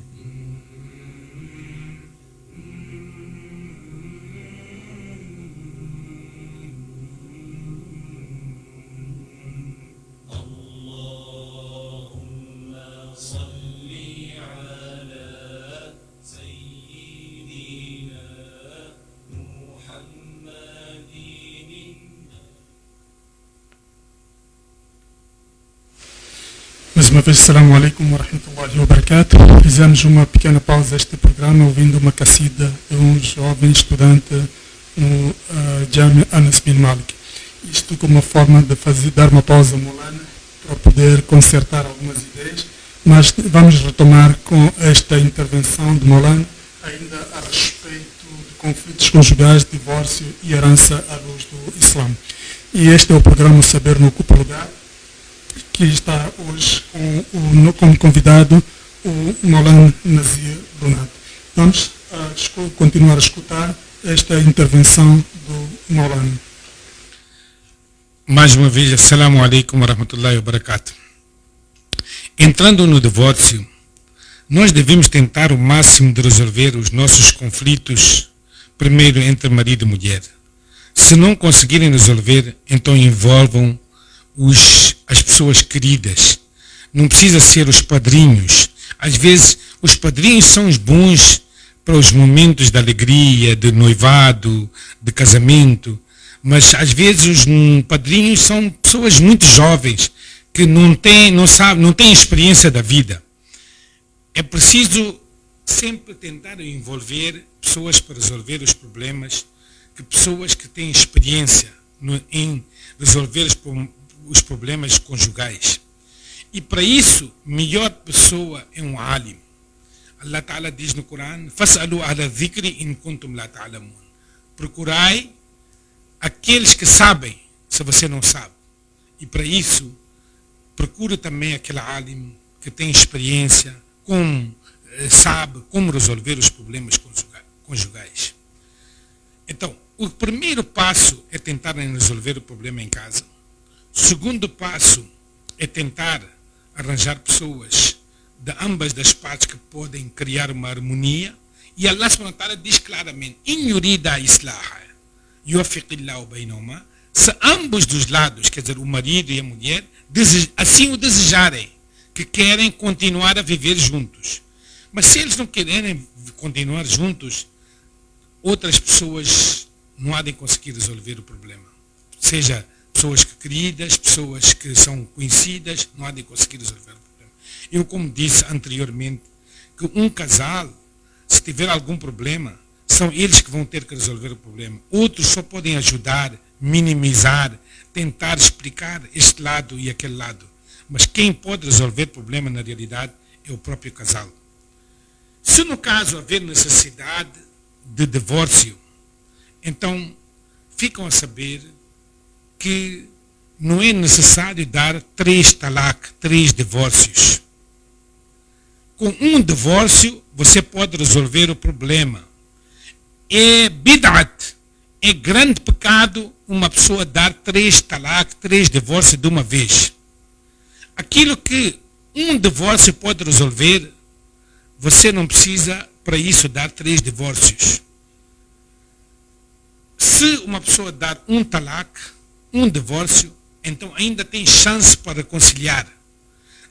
Mais uma vez, assalamu alaikum wa rahmatullahi wa barakatuh. Fizemos uma pequena pausa este programa ouvindo uma cassida de um jovem estudante no Jami Anas bin Malik. Isto como uma forma de dar uma pausa molana para poder consertar algumas ideias, mas vamos retomar com esta intervenção de Molana ainda a respeito de conflitos conjugais, divórcio e herança à luz do Islã. E este é o programa Saber no Ocupa Lugar, que está hoje como convidado o Maulana Nazir Brunato. Vamos continuar a escutar esta intervenção do Maulana. Mais uma vez, assalamu alaikum wa rahmatullahi wa barakatuh. Entrando no divórcio, nós devemos tentar o máximo de resolver os nossos conflitos primeiro entre marido e mulher. Se não conseguirem resolver, então envolvam as pessoas queridas. Não precisa ser os padrinhos. Às vezes os padrinhos são os bons para os momentos de alegria, de noivado, de casamento, mas às vezes os padrinhos são pessoas muito jovens que não têm experiência da vida. É preciso sempre tentar envolver pessoas para resolver os problemas, pessoas que têm experiência em resolver os problemas conjugais. E para isso, melhor pessoa é um alim. Allah Ta'ala diz no Corão: "Fas'alu ala dhikri in kuntum la ta'lamun." Procurai aqueles que sabem, se você não sabe. E para isso, procure também aquele alim que tem experiência, como sabe como resolver os problemas conjugais. Então, o primeiro passo é tentar resolver o problema em casa. O segundo passo é tentar arranjar pessoas de ambas das partes que podem criar uma harmonia. E Allah subhanahu wa ta'ala diz claramente, in yurida islaha, yuafiqillahu bainahuma, se ambos dos lados, quer dizer, o marido e a mulher, assim o desejarem, que querem continuar a viver juntos. Mas se eles não querem continuar juntos, outras pessoas não há de conseguir resolver o problema. Seja pessoas queridas, pessoas que são conhecidas, não há de conseguir resolver o problema. Eu, como disse anteriormente, que um casal, se tiver algum problema, são eles que vão ter que resolver o problema. Outros só podem ajudar, minimizar, tentar explicar este lado e aquele lado. Mas quem pode resolver o problema, na realidade, é o próprio casal. Se no caso haver necessidade de divórcio, então ficam a saber que não é necessário dar 3 talaq, 3 divórcios. Com um divórcio, você pode resolver o problema. É bid'at, é grande pecado uma pessoa dar 3 talaq, 3 divórcios de uma vez. Aquilo que um divórcio pode resolver, você não precisa, para isso, dar 3 divórcios. Se uma pessoa dar um talaq, um divórcio, então ainda tem chance para reconciliar.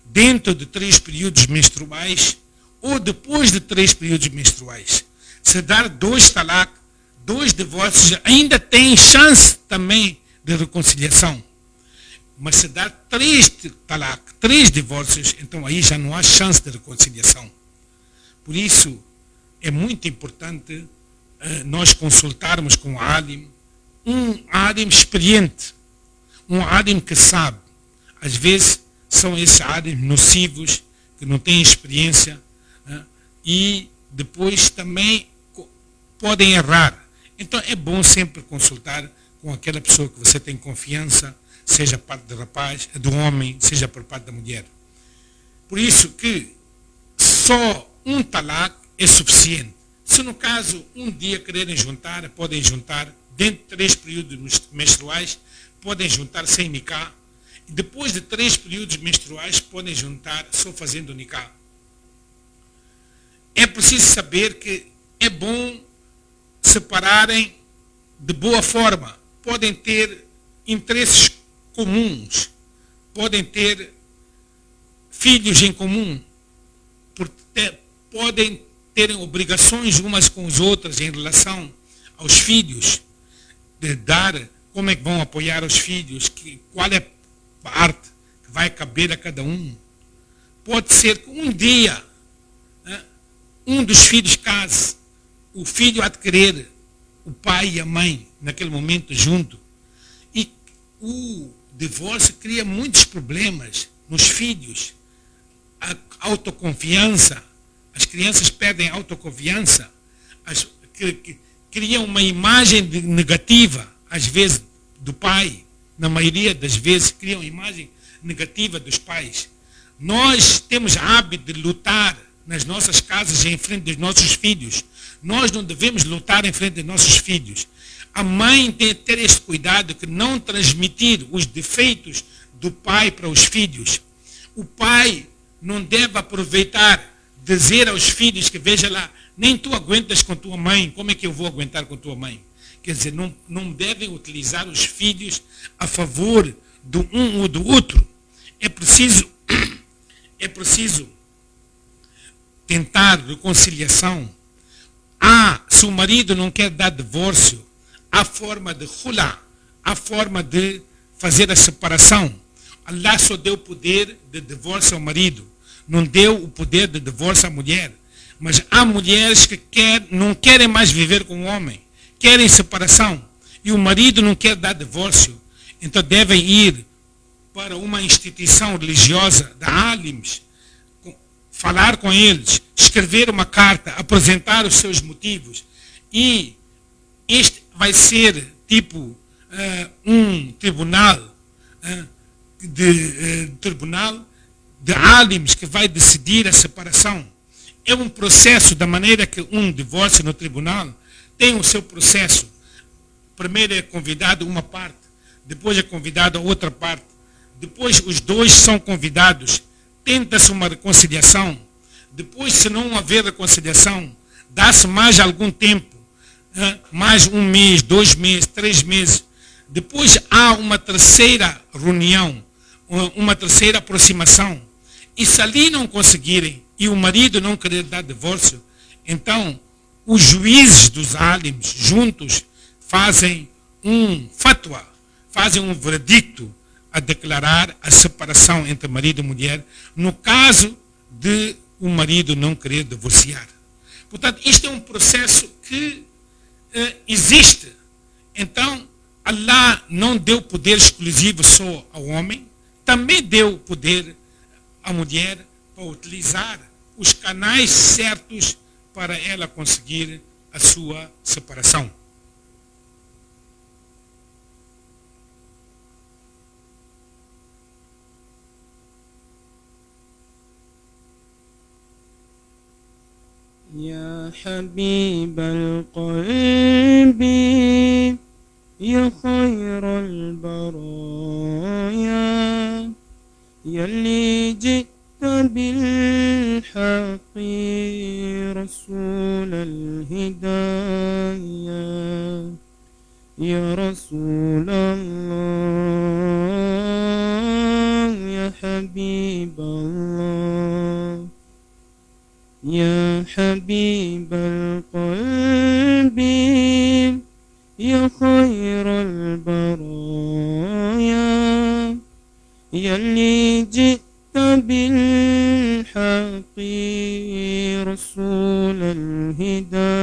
Dentro de 3 períodos menstruais ou depois de 3 períodos menstruais. Se dar 2 talaq, 2 divórcios, ainda tem chance também de reconciliação. Mas se dar 3 talaq, 3 divórcios, então aí já não há chance de reconciliação. Por isso, é muito importante nós consultarmos com um alim experiente, um alim que sabe. Às vezes são esses alims nocivos, que não têm experiência, e depois também podem errar. Então é bom sempre consultar com aquela pessoa que você tem confiança, seja parte do rapaz, do homem, seja por parte da mulher. Por isso que só um talaq é suficiente. Se no caso um dia quererem juntar, podem juntar, dentro de 3 períodos menstruais, podem juntar sem nikah. E depois de 3 períodos menstruais, podem juntar só fazendo nikah. É preciso saber que é bom separarem de boa forma. Podem ter interesses comuns, podem ter filhos em comum, podem terem obrigações umas com as outras em relação aos filhos, de dar, como é que vão apoiar os filhos, qual é a parte que vai caber a cada um. Pode ser que um dia um dos filhos case, o filho há de querer o pai e a mãe naquele momento junto, e o divórcio cria muitos problemas nos filhos. A autoconfiança, as crianças perdem a autoconfiança, criam uma imagem negativa, às vezes, do pai. Na maioria das vezes, criam uma imagem negativa dos pais. Nós temos hábito de lutar nas nossas casas em frente dos nossos filhos. Nós não devemos lutar em frente dos nossos filhos. A mãe tem que ter esse cuidado de não transmitir os defeitos do pai para os filhos. O pai não deve aproveitar, dizer aos filhos que, veja lá, nem tu aguentas com tua mãe, como é que eu vou aguentar com tua mãe? Quer dizer, não devem utilizar os filhos a favor do um ou do outro. É preciso tentar reconciliação. Se o marido não quer dar divórcio, há forma de khula, há forma de fazer a separação. Allah só deu o poder de divórcio ao marido, não deu o poder de divórcio à mulher. Mas há mulheres que não querem mais viver com o homem, querem separação, e o marido não quer dar divórcio. Então devem ir para uma instituição religiosa, da alims, falar com eles, escrever uma carta, apresentar os seus motivos. E este vai ser tipo um tribunal de alims que vai decidir a separação. é um processo da maneira que um divórcio no tribunal tem o seu processo. Primeiro é convidado uma parte, depois é convidado a outra parte, depois os dois são convidados, tenta-se uma reconciliação, depois, se não haver reconciliação, dá-se mais algum tempo, mais 1 mês, 2 meses, 3 meses. Depois há uma terceira reunião, uma terceira aproximação. E se ali não conseguirem, e o marido não querer dar divórcio, então os juízes dos álims juntos fazem um fatwa, fazem um verdicto a declarar a separação entre marido e mulher, no caso de o marido não querer divorciar. Portanto, isto é um processo que existe. Então, Allah não deu poder exclusivo só ao homem, também deu poder à mulher para utilizar os canais certos para ela conseguir a sua separação. يا حبيب القلب يا خير البرايا يلي جئت بالحق رسول الهدايا يا رسول الله يا حبيب الله يا حبيب القلب يا خير البرايا يلي جئت بالحق رسول الهدايا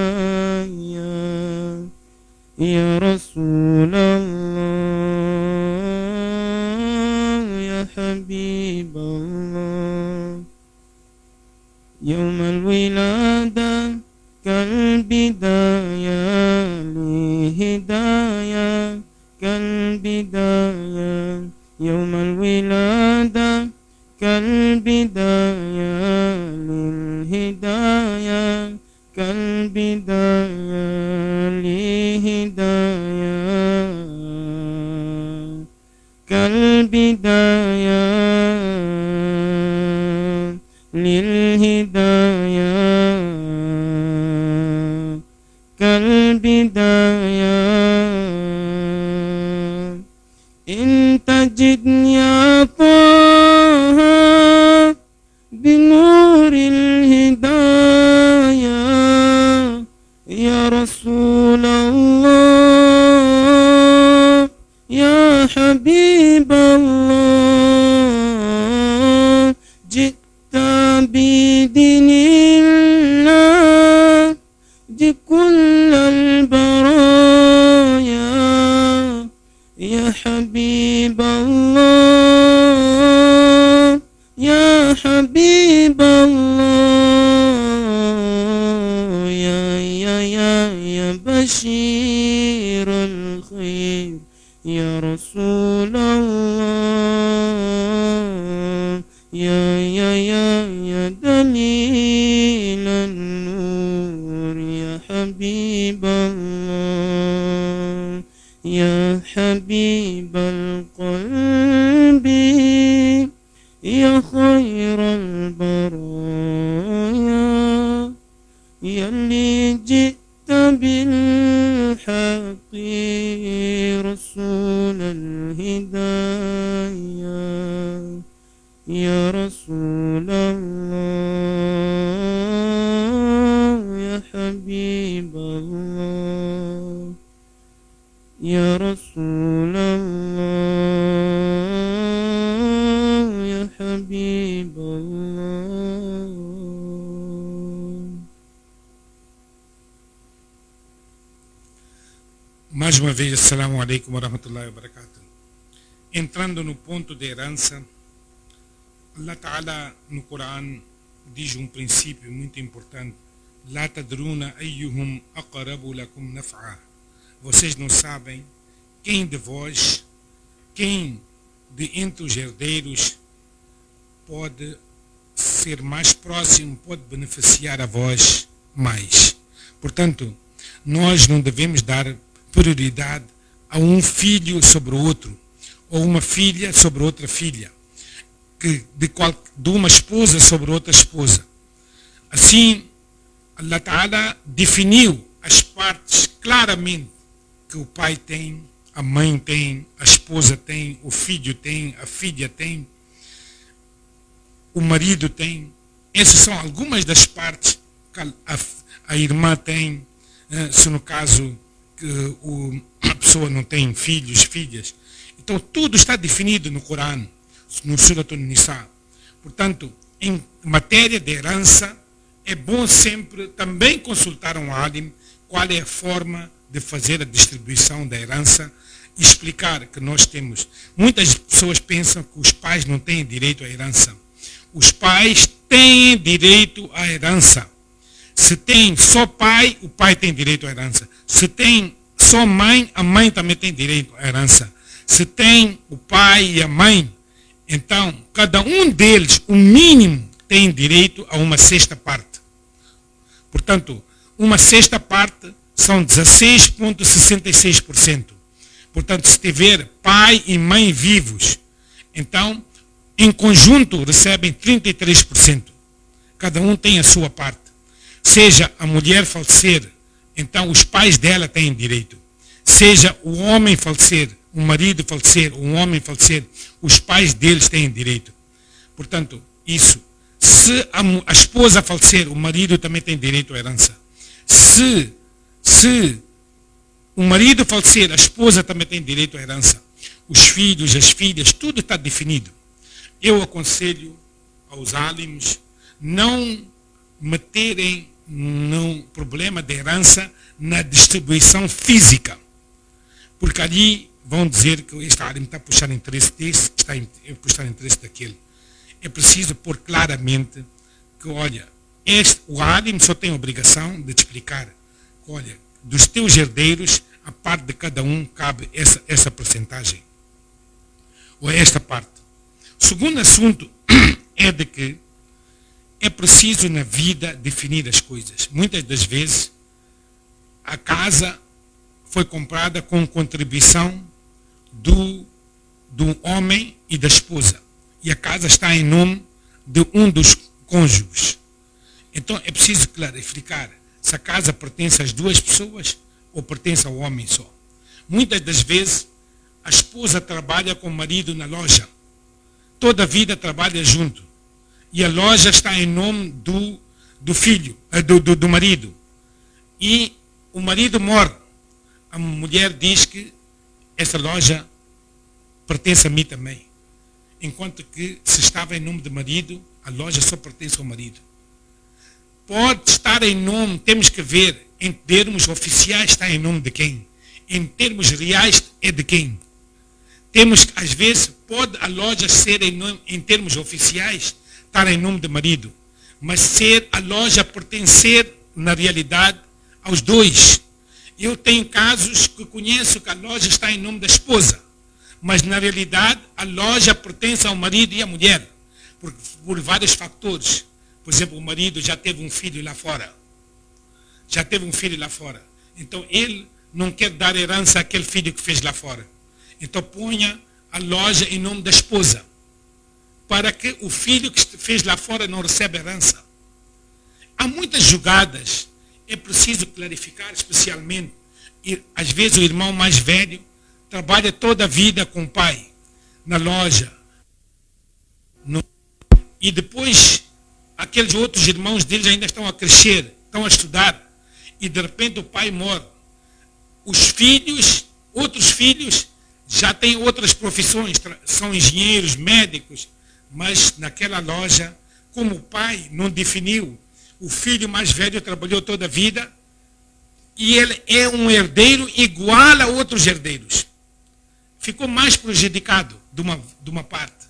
يا رسول الله يا حبيب الله يوم الولادة كالبداية لهداية كالبداية يوم الولادة كالبداية للهداية كالبداية لهداية كالبداية للهداية كالبداية إن تجدني يا طه بنور الهداية يا رسول الله يا حبيب الله جئت بدين الله بكل البرايا يا حبيب الله يا حبيب الله يا بشير الخير يا رسول الله يا دليل النور يا حبيب الله يا حبيب القلب يا خير البرايا يلي جئت بالحق رسول الهدايا يا رسول الله يا حبيب الله يا رسول الله يا حبيب الله. Mais uma vez, assalamu alaikum wa rahmatullahi wa barakatuh. Entrando no ponto de herança, Allah Ta'ala no Corão diz um princípio muito importante: La tadruna ayyuhum aqrabu lakum naf'a. Vocês não sabem quem de vós, quem de entre os herdeiros pode ser mais próximo pode beneficiar a vós mais. Portanto, nós não devemos dar prioridade a um filho sobre o outro, ou uma filha sobre outra filha, de uma esposa sobre outra esposa. Assim, Allah Ta'ala definiu as partes claramente que o pai tem, a mãe tem, a esposa tem, o filho tem, a filha tem, o marido tem. Essas são algumas das partes que a irmã tem, se no caso que a pessoa não tem filhos, filhas. Então tudo está definido no Corão, no Surat An-Nisa. Portanto, em matéria de herança, é bom sempre também consultar um alim qual é a forma de fazer a distribuição da herança, explicar que nós temos. Muitas pessoas pensam que os pais não têm direito à herança. Os pais têm direito à herança. Se tem só pai, o pai tem direito à herança. Se tem só mãe, a mãe também tem direito à herança. Se tem o pai e a mãe, então cada um deles, o mínimo, tem direito a uma sexta parte. Portanto, uma sexta parte são 16,66%. Portanto, se tiver pai e mãe vivos, então, em conjunto, recebem 33%. Cada um tem a sua parte. Seja a mulher falecer, então os pais dela têm direito. Seja o homem falecer, o marido falecer, um homem falecer, os pais deles têm direito. Portanto, isso. Se a esposa falecer, o marido também tem direito à herança. Se o marido falecer, a esposa também tem direito à herança. Os filhos, as filhas, tudo está definido. Eu aconselho aos álimos não meterem no problema de herança na distribuição física. Porque ali vão dizer que este álim está a puxar interesse desse, está a puxar interesse daquele. É preciso pôr claramente que, olha, o álim só tem a obrigação de te explicar que, olha, dos teus herdeiros, a parte de cada um cabe essa percentagem. Ou esta parte. O segundo assunto é de que é preciso na vida definir as coisas. Muitas das vezes, a casa foi comprada com contribuição do homem e da esposa. E a casa está em nome de um dos cônjuges. Então é preciso clarificar se a casa pertence às duas pessoas ou pertence ao homem só. Muitas das vezes a esposa trabalha com o marido na loja. Toda a vida trabalha junto. E a loja está em nome do filho, do marido. E o marido morre. A mulher diz que essa loja pertence a mim também. Enquanto que se estava em nome do marido, a loja só pertence ao marido. Pode estar em nome, temos que ver, em termos oficiais está em nome de quem? Em termos reais é de quem? Temos, às vezes, pode a loja ser em termos oficiais, estar em nome do marido, mas ser a loja pertencer, na realidade, aos dois. Eu tenho casos que conheço que a loja está em nome da esposa, mas na realidade a loja pertence ao marido e à mulher, por vários fatores. Por exemplo, o marido já teve um filho lá fora. Então ele não quer dar herança àquele filho que fez lá fora. Então ponha a loja em nome da esposa, para que o filho que fez lá fora não receba herança. Há muitas jogadas, é preciso clarificar especialmente. E, às vezes o irmão mais velho trabalha toda a vida com o pai, na loja. E depois, aqueles outros irmãos deles ainda estão a crescer, estão a estudar. E de repente o pai morre. Os filhos, outros filhos, já têm outras profissões, são engenheiros, médicos. Mas naquela loja, como o pai não definiu, o filho mais velho trabalhou toda a vida e ele é um herdeiro igual a outros herdeiros. Ficou mais prejudicado de uma parte.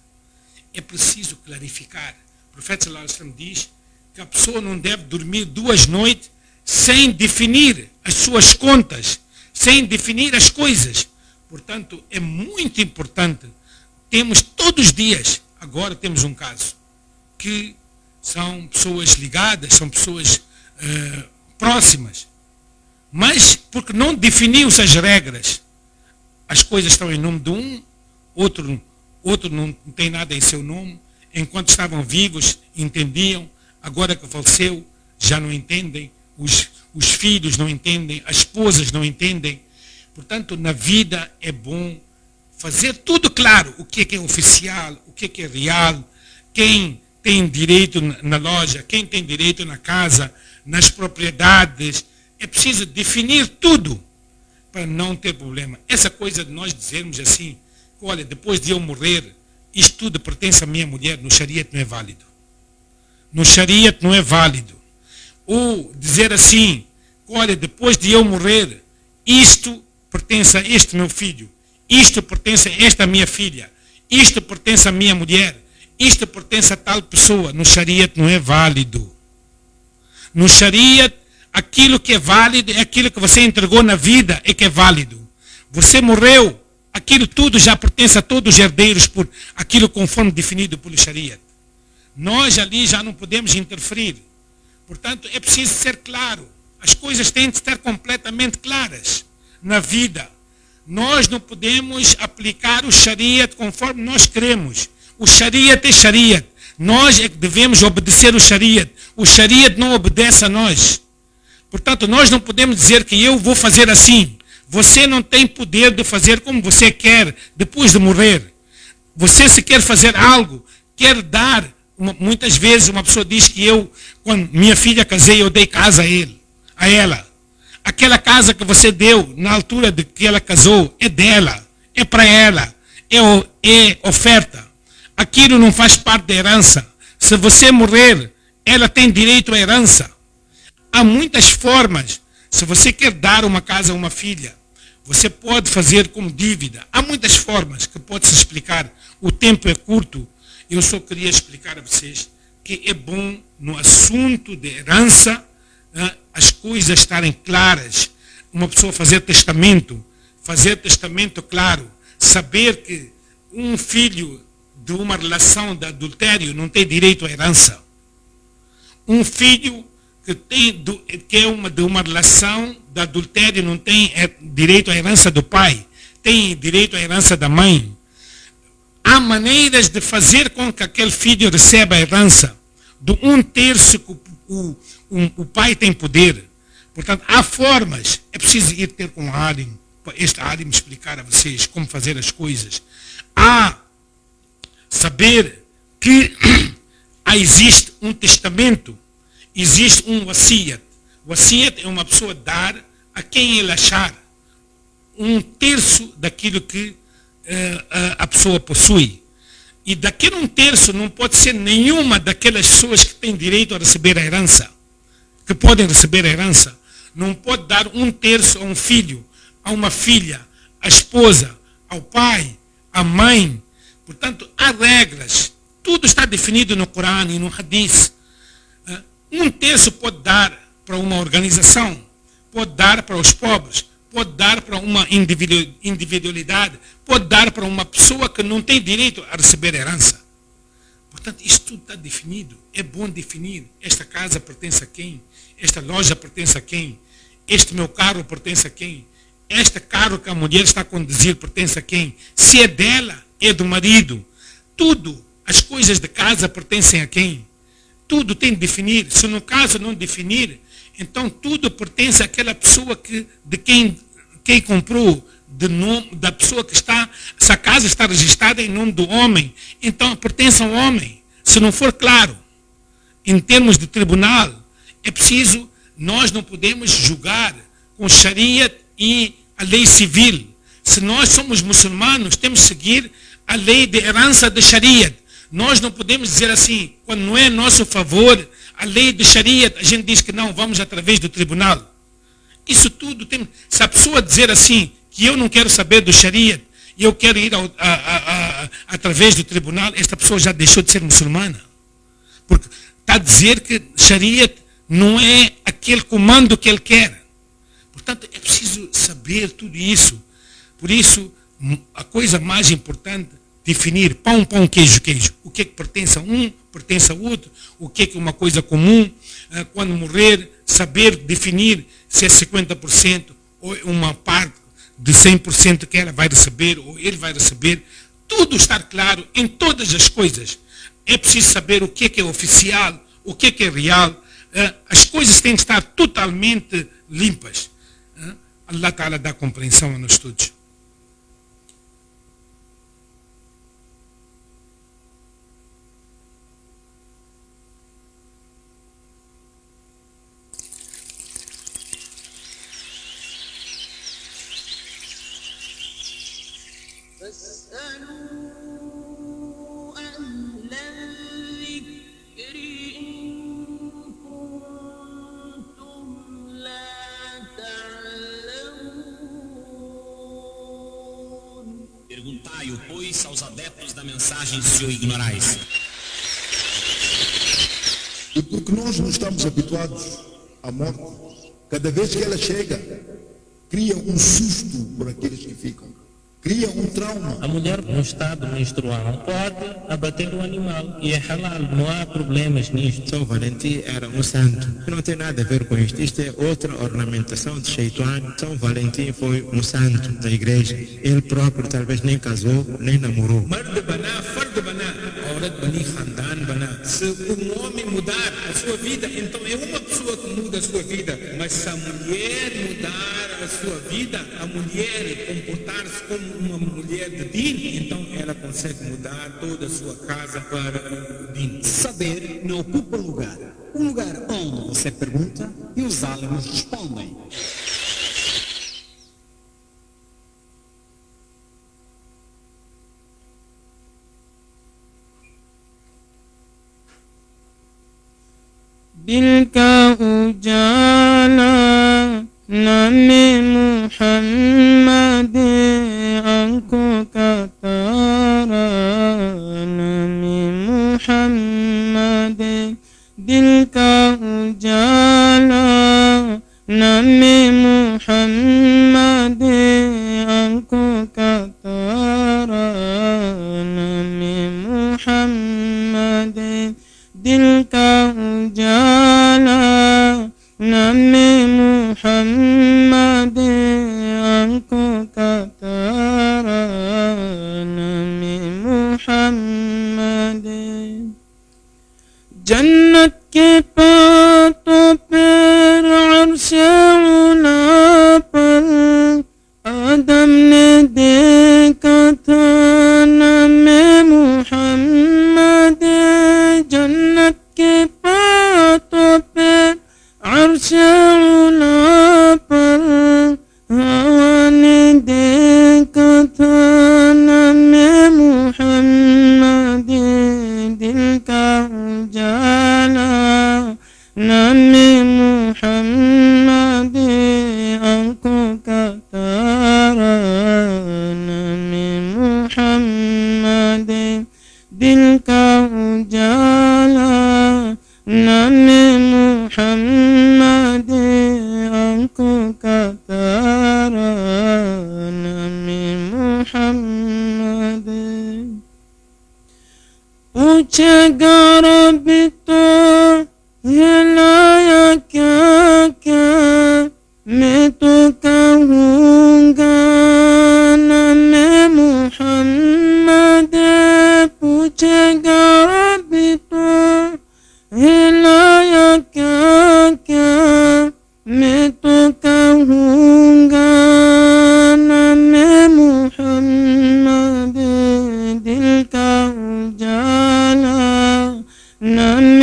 É preciso clarificar. O profeta sallallahu alaihi wasallam diz que a pessoa não deve dormir 2 noites sem definir as suas contas, sem definir as coisas. Portanto, é muito importante. Temos todos os dias, agora temos um caso, que são pessoas ligadas, são pessoas próximas. Mas porque não definiu-se as regras, as coisas estão em nome de um, outro não tem nada em seu nome. Enquanto estavam vivos, entendiam. Agora que faleceu, já não entendem. Os filhos não entendem, as esposas não entendem. Portanto, na vida é bom fazer tudo claro. O que é oficial, o que é real, quem tem direito na loja, quem tem direito na casa, nas propriedades. É preciso definir tudo para não ter problema. Essa coisa de nós dizermos assim, olha, depois de eu morrer, isto tudo pertence à minha mulher, no Shariat não é válido. No Shariat não é válido. Ou dizer assim, olha, depois de eu morrer, isto pertence a este meu filho, isto pertence a esta minha filha, isto pertence à minha mulher, isto pertence a tal pessoa. No Shariat não é válido. No Shariat, aquilo que é válido é aquilo que você entregou na vida, é que é válido. Você morreu, aquilo tudo já pertence a todos os herdeiros por aquilo conforme definido pelo Shariat. Nós ali já não podemos interferir. Portanto, é preciso ser claro. As coisas têm de estar completamente claras na vida. Nós não podemos aplicar o Shariat conforme nós queremos. O Shariat é Shariat. Nós é que devemos obedecer o Shariat. O Shariat não obedece a nós. Portanto, nós não podemos dizer que eu vou fazer assim. Você não tem poder de fazer como você quer depois de morrer. Você, se quer fazer algo, quer dar. Muitas vezes uma pessoa diz que eu, quando minha filha casei, eu dei casa a ela. Aquela casa que você deu na altura de que ela casou é dela, é para ela, é oferta. Aquilo não faz parte da herança. Se você morrer, ela tem direito à herança. Há muitas formas. Se você quer dar uma casa a uma filha, você pode fazer como dívida. Há muitas formas que pode-se explicar. O tempo é curto. Eu só queria explicar a vocês que é bom no assunto de herança, as coisas estarem claras. Uma pessoa fazer testamento claro. Saber que um filho de uma relação de adultério não tem direito à herança. Um filho que é de uma relação de adultério não tem direito à herança do pai, tem direito à herança da mãe. Há maneiras de fazer com que aquele filho receba a herança. De 1/3 que o pai tem poder. Portanto, há formas. É preciso ir ter com o Alim, para este Alim explicar a vocês como fazer as coisas. Há saber que existe um testamento, existe um wasiyat. Wasiyat é uma pessoa dar a quem ele achar 1/3 daquilo que a pessoa possui. E daquele 1/3 não pode ser nenhuma daquelas pessoas que têm direito a receber a herança, que podem receber a herança. Não pode dar 1/3 a um filho, a uma filha, à esposa, ao pai, à mãe. Portanto, há regras. Tudo está definido no Corão e no Hadith. 1/3 pode dar para uma organização, pode dar para os pobres, pode dar para uma individualidade, pode dar para uma pessoa que não tem direito a receber herança. Portanto, isso tudo está definido. É bom definir. Esta casa pertence a quem? Esta loja pertence a quem? Este meu carro pertence a quem? Este carro que a mulher está a conduzir pertence a quem? Se é dela, é do marido. Tudo, as coisas de casa pertencem a quem? Tudo tem de definir. Se no caso não definir, então tudo pertence àquela pessoa de quem comprou, da pessoa que está, se a casa está registrada em nome do homem, então pertence ao homem. Se não for claro, em termos de tribunal, é preciso, nós não podemos julgar com Sharia e a lei civil. Se nós somos muçulmanos, temos que seguir a lei de herança de Sharia. Nós não podemos dizer assim, quando não é nosso favor, a lei de Sharia, a gente diz que não, vamos através do tribunal. Isso tudo tem. Se a pessoa dizer assim, que eu não quero saber do Sharia, e eu quero ir através do tribunal, esta pessoa já deixou de ser muçulmana. Porque está a dizer que Sharia não é aquele comando que ele quer. Portanto, é preciso saber tudo isso. Por isso, a coisa mais importante definir pão, queijo, queijo. O que é que pertence a um, pertence a outro, o que é uma coisa comum. Quando morrer, saber definir se é 50% ou uma parte de 100% que ela vai receber ou ele vai receber. Tudo estar claro em todas as coisas. É preciso saber o que é oficial, o que é real. As coisas têm que estar totalmente limpas. Allah Ta'ala dá compreensão a nós todos. Perguntai-o, pois, aos adeptos da mensagem, se o ignorais. E porque nós não estamos habituados à morte, cada vez que ela chega, cria um susto por aqueles que ficam. Cria um trauma. A mulher no estado menstrual pode abater o animal e é halal, não há problemas nisto. São Valentim era um santo, que não tem nada a ver com isto. Isto é outra ornamentação de Shaitan. São Valentim foi um santo da igreja. Ele próprio talvez nem casou, nem namorou. Se um homem mudar a sua vida, então é uma pessoa que muda a sua vida. Mas se a mulher mudar a sua vida, a mulher comportar-se como uma mulher de din, então ela consegue mudar toda a sua casa para o din. Saber não ocupa lugar. Um lugar onde você pergunta e os álamos respondem. Bilka ujala nami Muhammad anko katara nami Muhammad dilka ujala nami Muhammad anko katara nami Muhammad dilka ujala nami Muhammad anko katara nami Muhammad जन्नत के पातों पर अर्श उला पर आदम ने देखा था नमे मुहम्मद जन्नत के पातों पर अर्श उला पर हवा ने देखा था नमे मुहम्मद दिल का उजाला नमे मुहम्मद आंखों का तारा नमे मुहम्मद दिल का उजाला नमे मुहम्मद आंखों का तारा नमे मुहम्मद पूछेगा रब तो हिलाया क्या क्या मैं तो कहूँगा नमे मुहम्मद पूछेगा रब तो हिलाया क्या क्या मैं तो कहूँगा नमे मुहम्मद दिल का उजाला नमे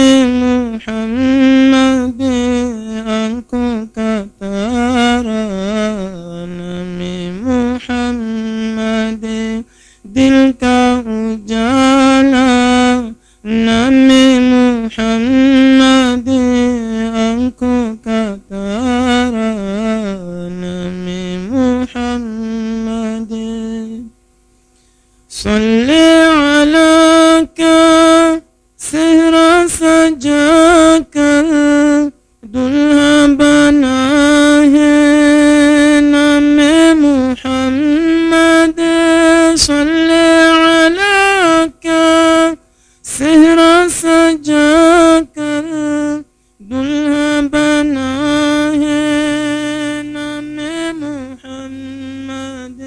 محمد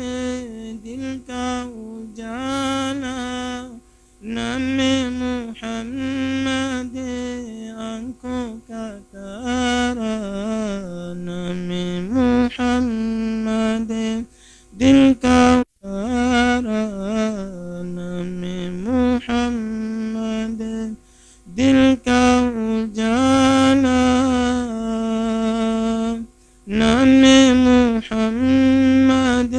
تلك وجانا نمي محمد أنكو كتارا نمي محمد تلك وجانا نمي محمد تلك وجانا نمي محمد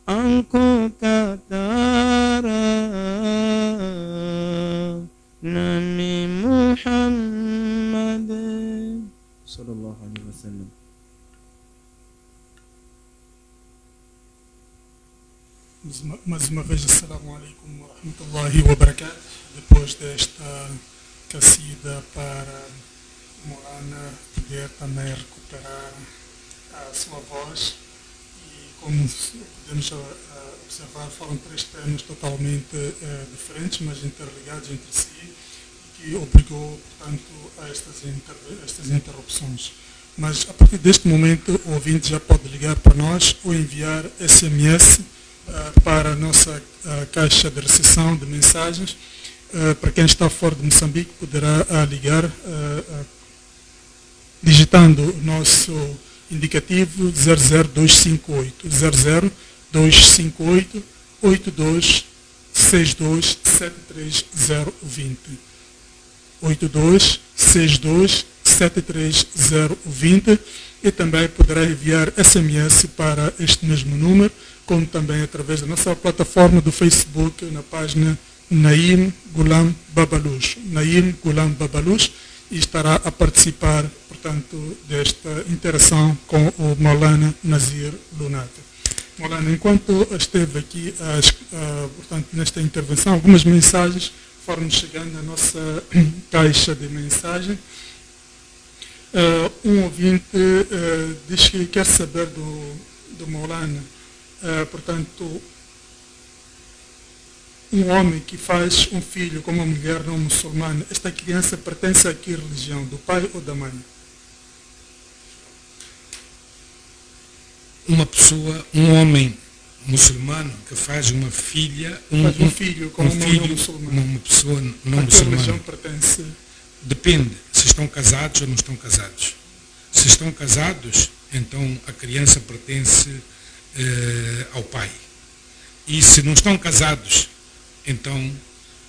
أنكو كتارا نمي محمد صلى الله عليه وسلم. Mais uma vez, assalamu alaikum wa rahmatullahi wa barakatuh. Depois desta cacida para Maulana poder também recuperar a sua voz, e como podemos observar, foram 3 temas totalmente diferentes, mas interligados entre si, que obrigou, portanto, a estas interrupções. Mas a partir deste momento o ouvinte já pode ligar para nós ou enviar SMS para a nossa caixa de recepção de mensagens. Para quem está fora de Moçambique, poderá ligar digitando o nosso indicativo 00258 00258 8262 73020 8262 73020, e também poderá enviar SMS para este mesmo número, como também através da nossa plataforma do Facebook, na página Naim Ghulam Babaluz. Naim Ghulam Babaluz, e estará a participar, portanto, desta interação com o Maulana Nazir Lunata. Maulana, enquanto esteve aqui, portanto, nesta intervenção, algumas mensagens foram chegando na nossa caixa de mensagem. Um ouvinte diz que quer saber do Maulana, portanto, um homem que faz um filho com uma mulher não muçulmana, esta criança pertence a que religião, do pai ou da mãe? Um homem muçulmano que faz uma filha, um filho com uma pessoa não muçulmana. A que religião pertence? Depende se estão casados ou não estão casados. Se estão casados, então a criança pertence ao pai. E se não estão casados, então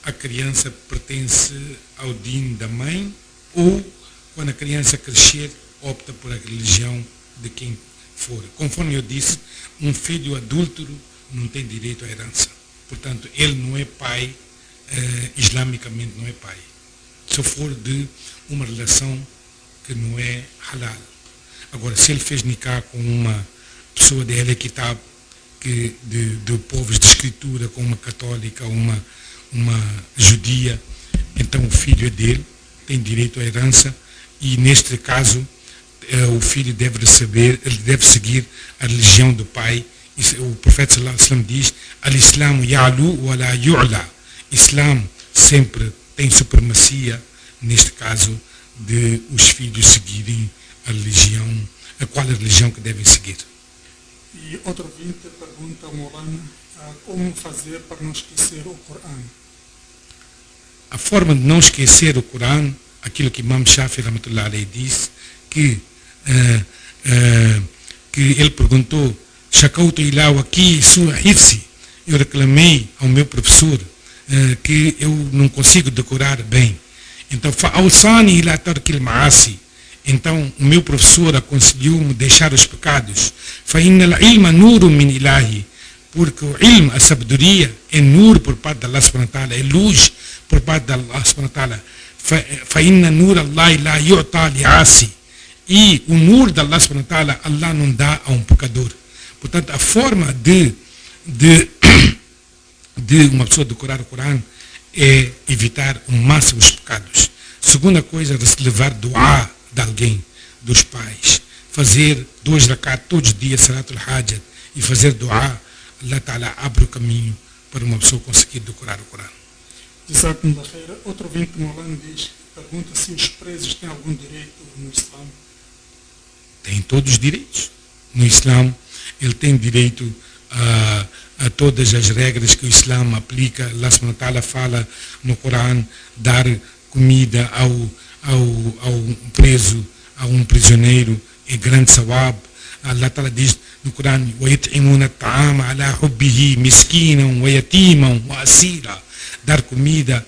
a criança pertence ao din da mãe, ou quando a criança crescer, opta por a religião de quem for. Conforme eu disse, um filho adúltero não tem direito à herança. Portanto, ele não é pai, islamicamente não é pai. Se for de uma relação que não é halal. Agora, se ele fez nikah com uma pessoa de Ahl Kitab, de povos de escritura, com uma católica, uma judia, então o filho é dele, tem direito à herança, e neste caso o filho deve seguir a religião do pai. O profeta sallallahu alaihi wasallam diz: al-Islamu ya'lu wa la yu'la. Islam sempre tem supremacia, neste caso, de os filhos seguirem a religião, qual a religião que devem seguir. E outro ouvinte pergunta ao Maulana como fazer para não esquecer o Corão. A forma de não esquecer o Corão, aquilo que Imam Shafi Rahmatullah Alayhi disse, que ele perguntou: Shakautu ila waki su'hifsi, eu reclamei ao meu professor que eu não consigo decorar bem. Então, fa'awsani ila tarkil ma'asi. Então, o meu professor aconselhou-me deixar os pecados. Fa'innal ilma nurun min ilahi. Porque o ilm, a sabedoria, é nur por parte de Allah subhanahu wa ta'ala, é luz por parte de Allah subhanahu wa ta'ala. Fa'inna nur Allah la yu'ta li'asi. E o nur de Allah subhanahu wa ta'ala, Allah não dá a um pecador. Portanto, a forma de uma pessoa decorar o Corão é evitar o máximo os pecados. Segunda coisa, levar doa de alguém, dos pais. Fazer 2 rakat todos os dias, Salatul Hajat, e fazer doa. Allah Ta'ala abre o caminho para uma pessoa conseguir decorar o Corão. Outro ouvinte Maulana pergunta se os presos têm algum direito no Islã. Tem todos os direitos. No Islã, ele tem direito a todas as regras que o Islã aplica. Allah subhanahu wa ta'ala fala no Corão, dar comida ao preso, a um prisioneiro, é grande sawab. Allah ta'ala diz no Corão, وَيَطْعِمُونَ الطَّعَامَ عَلَى حُبِّهِ مِسْكِينًا وَيَتِيمًا وَأَسِيرًا. Dar comida,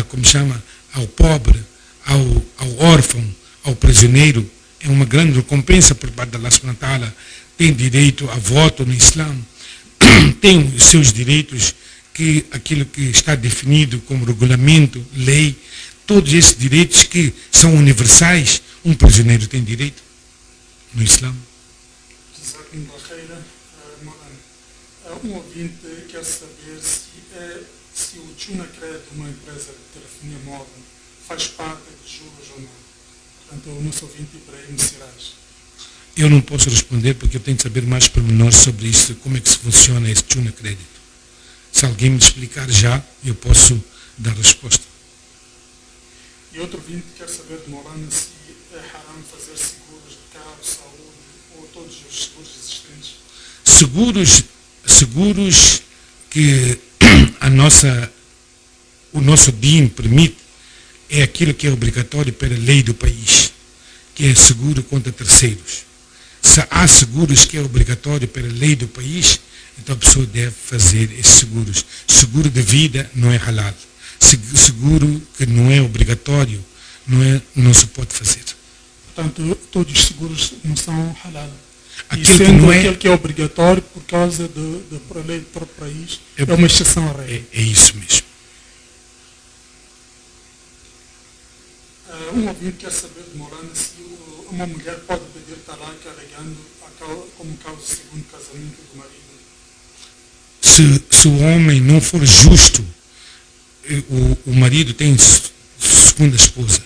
como chama, ao pobre, ao órfão, ao prisioneiro, é uma grande recompensa por parte da Allah subhanahu wa ta'ala. Tem direito a voto no Islã, tem os seus direitos, que aquilo que está definido como regulamento, lei, todos esses direitos que são universais, um prisioneiro tem direito no Islã. Um ouvinte quer saber se o Tchuna Crédito, uma empresa de telefonia móvel, faz parte de juros ou não. Portanto, o nosso ouvinte Ibrahim Siraj. Eu não posso responder porque eu tenho que saber mais pormenores sobre isso, como é que se funciona esse Tchuna Crédito. Se alguém me explicar já, eu posso dar resposta. E outro ouvinte quer saber de Maulana se é haram fazer seguros de carro, saúde ou todos os seguros existentes. Seguros que o nosso DIN permite é aquilo que é obrigatório pela lei do país, que é seguro contra terceiros. Se há seguros que é obrigatório pela lei do país, então a pessoa deve fazer esses seguros. Seguro de vida não é halal. Seguro que não é obrigatório, não se pode fazer. Portanto, todos os seguros não são halal. Aquele que não é, aquele que é obrigatório por causa da lei do próprio país é uma exceção à regra. É isso mesmo. Um ouvinte quer saber de Maulana se uma mulher pode pedir talak alegando como causa do segundo casamento do marido. Se o homem não for justo, o marido tem segunda esposa,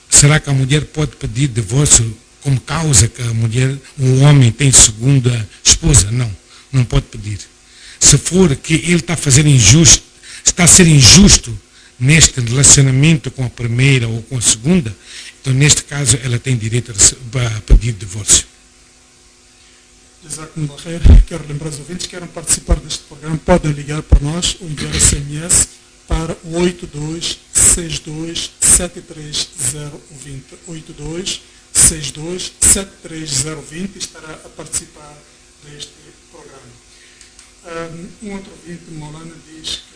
será que a mulher pode pedir divórcio como causa que o homem tem segunda esposa? Não pode pedir. Se for que ele está a ser injusto neste relacionamento com a primeira ou com a segunda, então neste caso ela tem direito a pedir divórcio. Quero lembrar os ouvintes que querem participar deste programa, podem ligar para nós ou enviar SMS para 8262730020. 8262730020 estará a participar deste programa. Um outro ouvinte, Maulana, diz que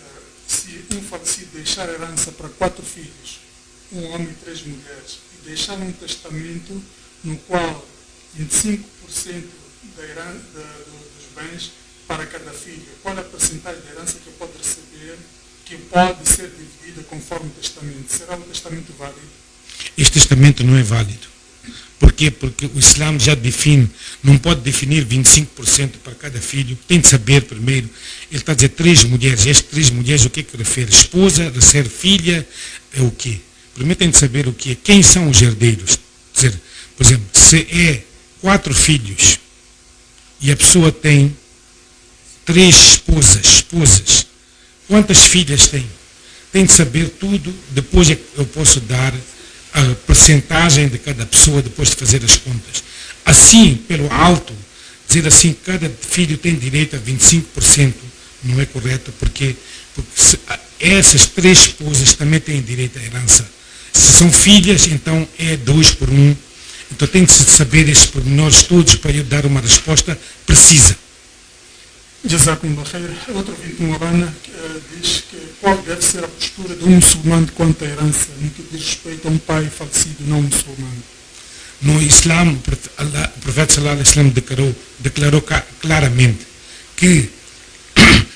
se um falecido deixar herança para 4 filhos, um homem e 3 mulheres, e deixar um testamento no qual 25% dos bens para cada filho, qual é a percentagem de herança que pode receber, que pode ser dividida conforme o testamento? Será o testamento válido? Este testamento não é válido. Por quê? Porque o Islã já define, não pode definir 25% para cada filho, tem de saber primeiro. Ele está a dizer 3 mulheres, estas 3 mulheres o que é que refere? Esposa, refere filha, é o quê? Primeiro tem de saber o quê? Quem são os herdeiros? Quer dizer, por exemplo, se é 4 filhos e a pessoa tem 3 esposas, quantas filhas tem? Tem de saber tudo, depois eu posso dar a percentagem de cada pessoa depois de fazer as contas. Assim, pelo alto, dizer assim, cada filho tem direito a 25%, não é correto, porque essas 3 esposas também têm direito à herança. Se são filhas, então é 2 por 1. Então tem que saber esses pormenores todos para eu dar uma resposta precisa. Jazakumullah khair. Outro ouvinte, Maulana, diz que qual deve ser a postura de um muçulmano quanto à herança, no que diz respeito a um pai falecido não muçulmano. No Islã, o profeta sallallahu alaihi wasallam declarou claramente que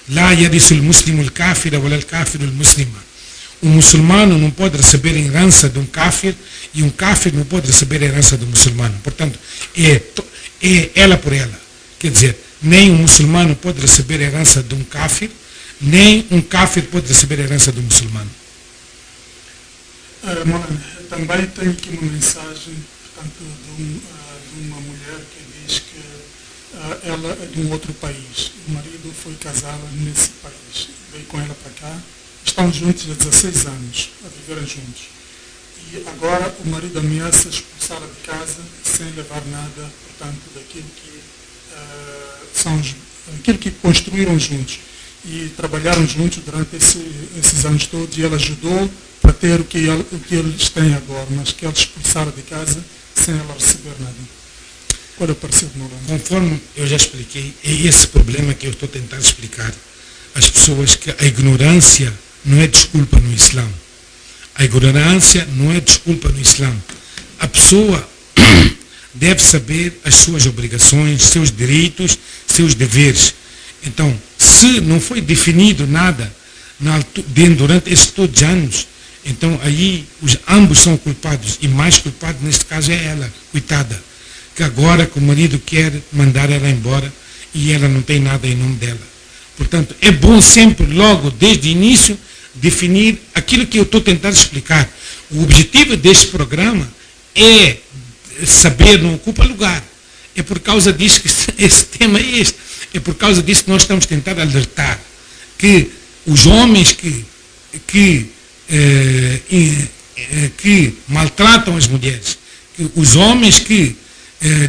lá yarisul muslimu al-kafira wala al-kafiru al-muslima. Um muçulmano não pode receber a herança de um kafir e um kafir não pode receber a herança do muçulmano. Portanto, é ela por ela. Quer dizer, nem um muçulmano pode receber a herança de um kafir, nem um kafir pode receber a herança do muçulmano. Também tenho aqui uma mensagem, portanto, de uma mulher que diz que ela é de um outro país. O marido foi casado nesse país, veio com ela para cá, estão juntos há 16 anos, a viverem juntos. E agora o marido ameaça expulsá-la de casa sem levar nada, portanto, daquilo aquilo que construíram juntos. E trabalharam juntos durante esses anos todos, e ela ajudou para ter o que eles têm agora, mas que ela expulsaram de casa sem ela receber nada. Qual é o parecer do Maulana? Conforme eu já expliquei, é esse problema que eu estou tentando explicar às pessoas, que a ignorância não é desculpa no Islã. A ignorância não é desculpa no Islã. A pessoa deve saber as suas obrigações, seus direitos, seus deveres. Então, se não foi definido nada durante esses todos os anos, então aí ambos são culpados, e mais culpado neste caso é ela, coitada, que agora que o marido quer mandar ela embora e ela não tem nada em nome dela. Portanto, é bom sempre, logo, desde o início, definir aquilo que eu estou tentando explicar. O objetivo deste programa é saber não ocupa lugar. É por causa disso que esse tema é este. É por causa disso que nós estamos tentando alertar que os homens que maltratam as mulheres, que os homens que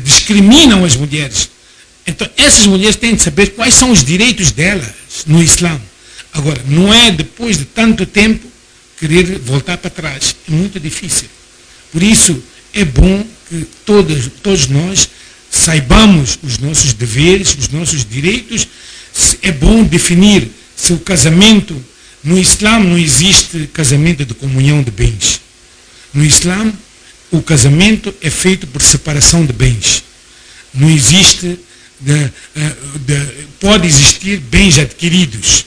discriminam as mulheres, então essas mulheres têm de saber quais são os direitos delas no Islã. Agora, não é depois de tanto tempo querer voltar para trás. É muito difícil. Por isso, é bom que todos nós saibamos os nossos deveres, os nossos direitos. É bom definir se o casamento, no Islã não existe casamento de comunhão de bens. No Islã, o casamento é feito por separação de bens. Não existe, pode existir bens adquiridos.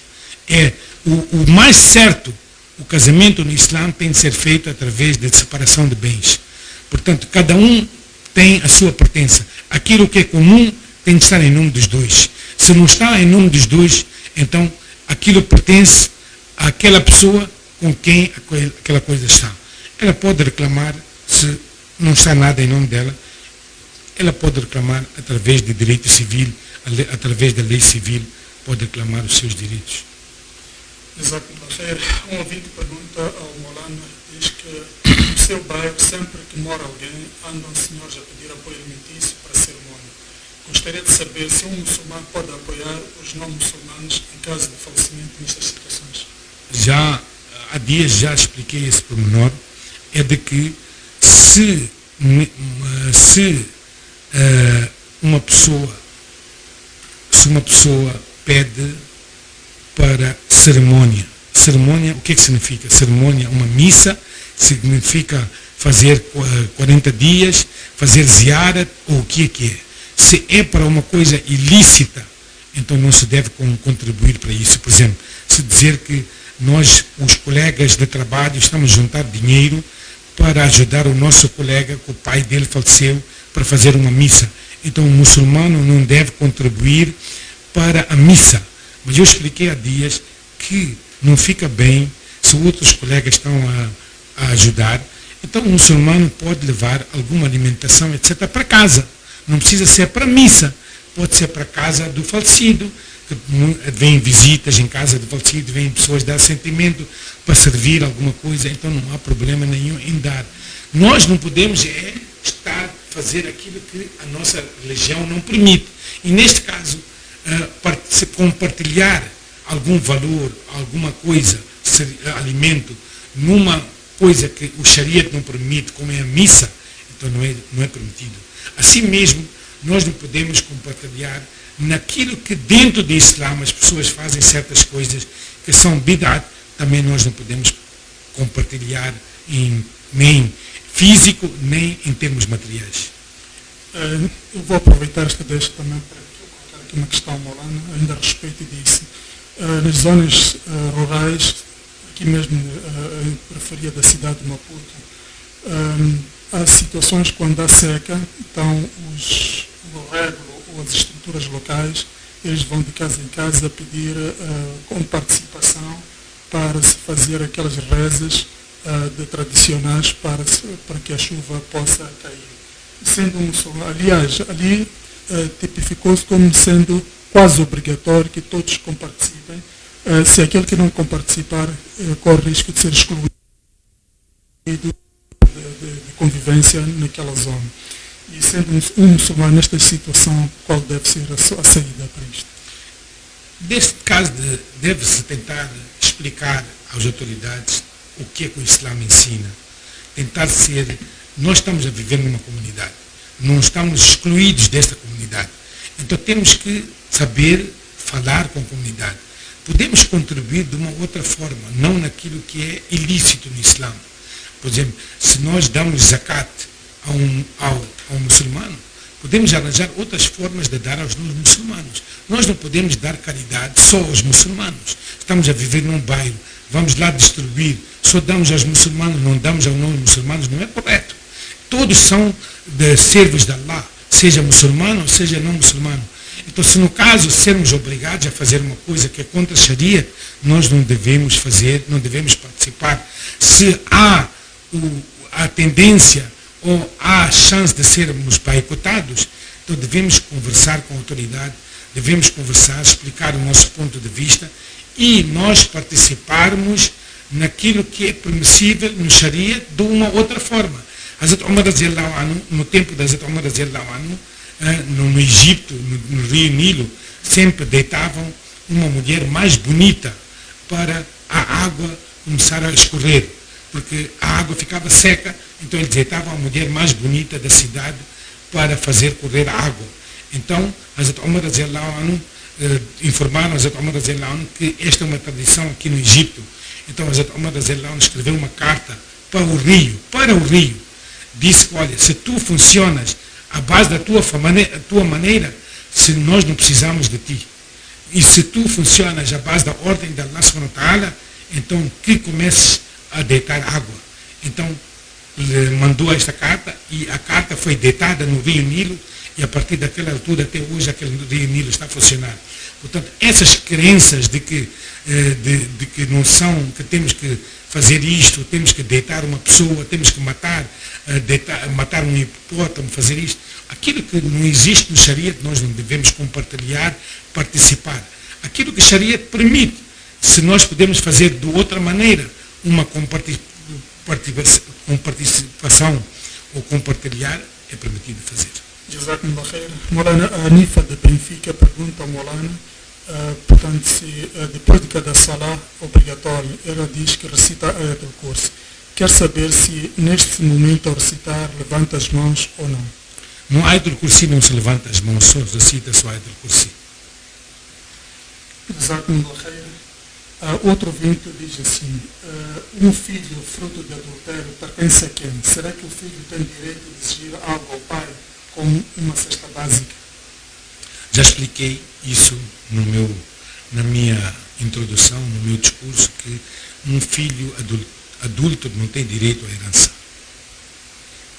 O mais certo, o casamento no Islã tem de ser feito através de separação de bens. Portanto, cada um tem a sua pertença. Aquilo que é comum tem de estar em nome dos dois. Se não está em nome dos dois, então aquilo pertence àquela pessoa com quem aquela coisa está. Ela pode reclamar, se não está nada em nome dela, ela pode reclamar através de direito civil, através da lei civil, pode reclamar os seus direitos. Exato. Um ouvinte pergunta ao Maulana, diz que no seu bairro, sempre que mora alguém, andam senhores a pedir apoio alimentício para a cerimônia. Gostaria de saber se um muçulmano pode apoiar os não muçulmanos em caso de falecimento nestas situações. Há dias já expliquei esse pormenor, é de que se uma pessoa pede para cerimônia, o que significa? Cerimônia, uma missa, significa fazer 40 dias, fazer ziyarat, ou o que é. Se é para uma coisa ilícita, então não se deve contribuir para isso. Por exemplo, se dizer que nós, os colegas de trabalho, estamos a juntar dinheiro para ajudar o nosso colega, que o pai dele faleceu, para fazer uma missa. Então o muçulmano não deve contribuir para a missa. Mas eu expliquei há dias que não fica bem se outros colegas estão a ajudar. Então o muçulmano pode levar alguma alimentação, etc., para casa. Não precisa ser para a missa. Pode ser para a casa do falecido. Vêm visitas em casa do falecido, vêm pessoas dar sentimento para servir alguma coisa. Então não há problema nenhum em dar. Nós não podemos fazer aquilo que a nossa religião não permite. E neste caso, se compartilhar algum valor, alguma coisa, alimento, numa coisa que o Sharia não permite, como é a missa, então não é permitido. Assim mesmo, nós não podemos compartilhar naquilo que dentro do Islã as pessoas fazem certas coisas que são bid'at, também nós não podemos compartilhar nem físico, nem em termos materiais. Eu vou aproveitar esta deixa também para colocar aqui uma questão ao Maulana, ainda a respeito disso. Nas zonas rurais, aqui mesmo em periferia da cidade de Maputo, há situações quando há seca, então o rego ou as estruturas locais, eles vão de casa em casa pedir com participação para se fazer aquelas rezas tradicionais para que a chuva possa cair. Sendo um muçulmano, aliás, ali tipificou-se como sendo quase obrigatório que todos comparticipem. Se aquele que não comparticipar corre o risco de ser excluído convivência naquela zona. E sendo um muçulmano nesta situação, qual deve ser a saída para isto? Neste caso, deve-se tentar explicar às autoridades o que é que o Islã ensina. Nós estamos a viver numa comunidade, não estamos excluídos desta comunidade. Então temos que saber falar com a comunidade. Podemos contribuir de uma outra forma, não naquilo que é ilícito no Islã. Por exemplo, se nós damos zakat a um muçulmano, podemos arranjar outras formas de dar aos muçulmanos. Nós não podemos dar caridade só aos muçulmanos. Estamos a viver num bairro, vamos lá distribuir, só damos aos muçulmanos, não damos aos não muçulmanos, não é correto. Todos são de servos de Allah, seja muçulmano ou seja não muçulmano. Então, se no caso sermos obrigados a fazer uma coisa que é contra a Sharia, nós não devemos fazer, não devemos participar. Se há a tendência ou há a chance de sermos boicotados, então devemos conversar com a autoridade, devemos conversar, explicar o nosso ponto de vista e nós participarmos naquilo que é permissível no Sharia de uma outra forma. Hazrat Umar radhiyallahu anhu, no tempo de Hazrat Umar radhiyallahu anhu, no Egito, no Rio Nilo, sempre deitavam uma mulher mais bonita para a água começar a escorrer, porque a água ficava seca, então eles deitavam a mulher mais bonita da cidade para fazer correr a água. Então, Hazrat Umar radhiyallahu anhu informaram Hazrat Umar radhiyallahu anhu que esta é uma tradição aqui no Egito. Então, Hazrat Umar radhiyallahu anhu escreveu uma carta para o rio, disse que, olha, se tu funcionas à base da tua maneira, se nós não precisamos de ti, e se tu funcionas à base da ordem de Allah subhanahu wa ta'ala, então que comeces a deitar água. Então, ele mandou esta carta, e a carta foi deitada no Rio Nilo, e a partir daquela altura até hoje aquele Rio Nilo está a funcionar. Portanto, essas crenças de que não são, que temos que fazer isto, temos que deitar uma pessoa, temos que matar um hipopótamo, fazer isto, aquilo que não existe no Sharia, nós não devemos compartilhar, participar. Aquilo que o Sharia permite, se nós podemos fazer de outra maneira, uma participação ou compartilhar, é permitido fazer. Jazakumullah khair. Molana, a Anifa de Benfica pergunta ao Molana, portanto, se depois de cada salah obrigatório, ela diz que recita a Ayat al-Kursi. Quer saber se neste momento ao recitar levanta as mãos ou não. No Ayat al-Kursi não se levanta as mãos, só recita só Ayat al-Kursi. Jazakumullah khair. Outro ouvinte diz assim, um filho fruto de adultério pertence a quem? Será que o filho tem direito de exigir algo ao pai como uma cesta básica? Já expliquei isso na minha introdução, no meu discurso, que um filho adulto não tem direito à herança.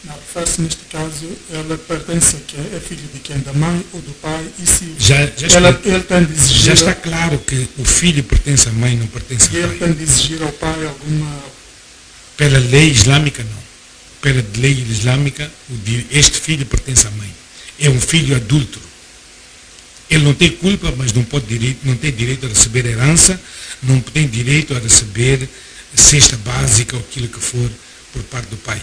Não, refere-se neste caso, ela pertence a quem? É filho de quem? Da mãe ou do pai? E se ele tem de exigir... Já está claro que o filho pertence à mãe, não pertence ao pai. E ele tem de exigir ao pai alguma... Pela lei islâmica, não. Pela lei islâmica, este filho pertence à mãe. É um filho adulto. Ele não tem culpa, mas não tem direito a receber herança, não tem direito a receber cesta básica ou aquilo que for por parte do pai.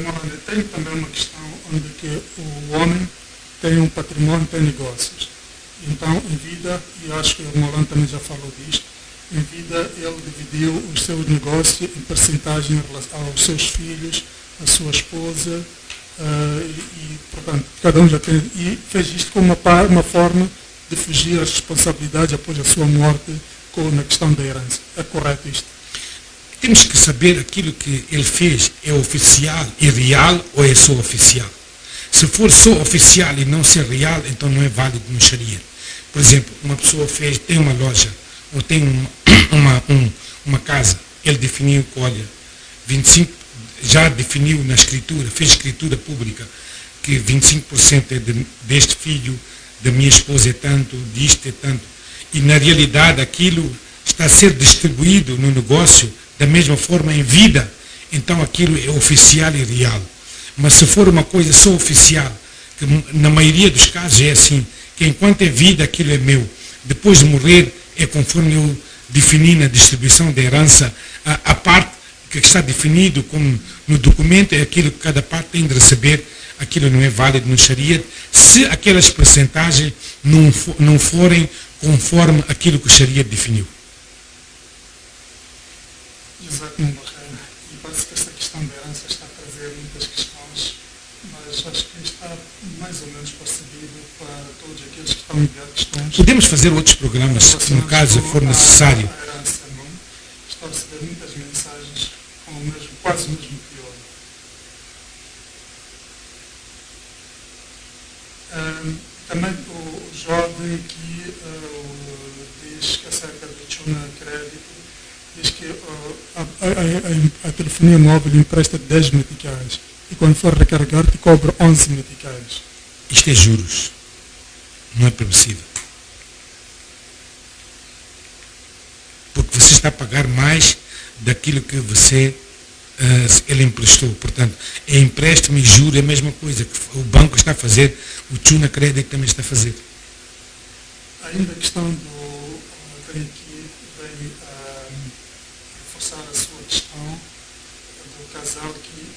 Molana, tem também uma questão onde que o homem tem um patrimônio, tem negócios. Então, em vida, e acho que o Molana também já falou disto, em vida ele dividiu os seus negócios em percentagem em relação aos seus filhos, à sua esposa, e portanto, cada um já tem, e fez isto como uma forma de fugir às responsabilidades após a sua morte na questão da herança. É correto isto? Temos que saber aquilo que ele fez é oficial e real ou é só oficial. Se for só oficial e não ser real, então não é válido no Sharia. Por exemplo, uma pessoa tem uma loja ou tem uma casa, ele definiu que, olha, 25, já definiu na escritura, fez escritura pública, que 25% é deste filho, da minha esposa é tanto, disto é tanto. E na realidade aquilo está a ser distribuído no negócio da mesma forma em vida, então aquilo é oficial e real. Mas se for uma coisa só oficial, que na maioria dos casos é assim, que enquanto é vida aquilo é meu, depois de morrer é conforme eu definir na distribuição da herança a parte que está definido como no documento é aquilo que cada parte tem de receber, aquilo não é válido no Sharia, se aquelas percentagens não forem conforme aquilo que o Sharia definiu. Exatamente. E parece que esta questão da herança está a trazer muitas questões, mas acho que está mais ou menos percebido para todos aqueles que estão enviando questões. Podemos fazer outros programas, se no caso for necessário. A herança, não? Estou a receber muitas mensagens com o mesmo, quase o mesmo pior. Também o Jordan aqui diz que acerca do Chuna Crédito, diz que a telefonia móvel empresta 10 meticais e quando for recarregar te cobra 11 meticais. Isto é juros, não é permissível. Porque você está a pagar mais daquilo que ele emprestou. Portanto, é empréstimo e juro é a mesma coisa que o banco está a fazer, o Chuna Crédito também está a fazer. Ainda a questão do vem reforçar a sua questão do casal que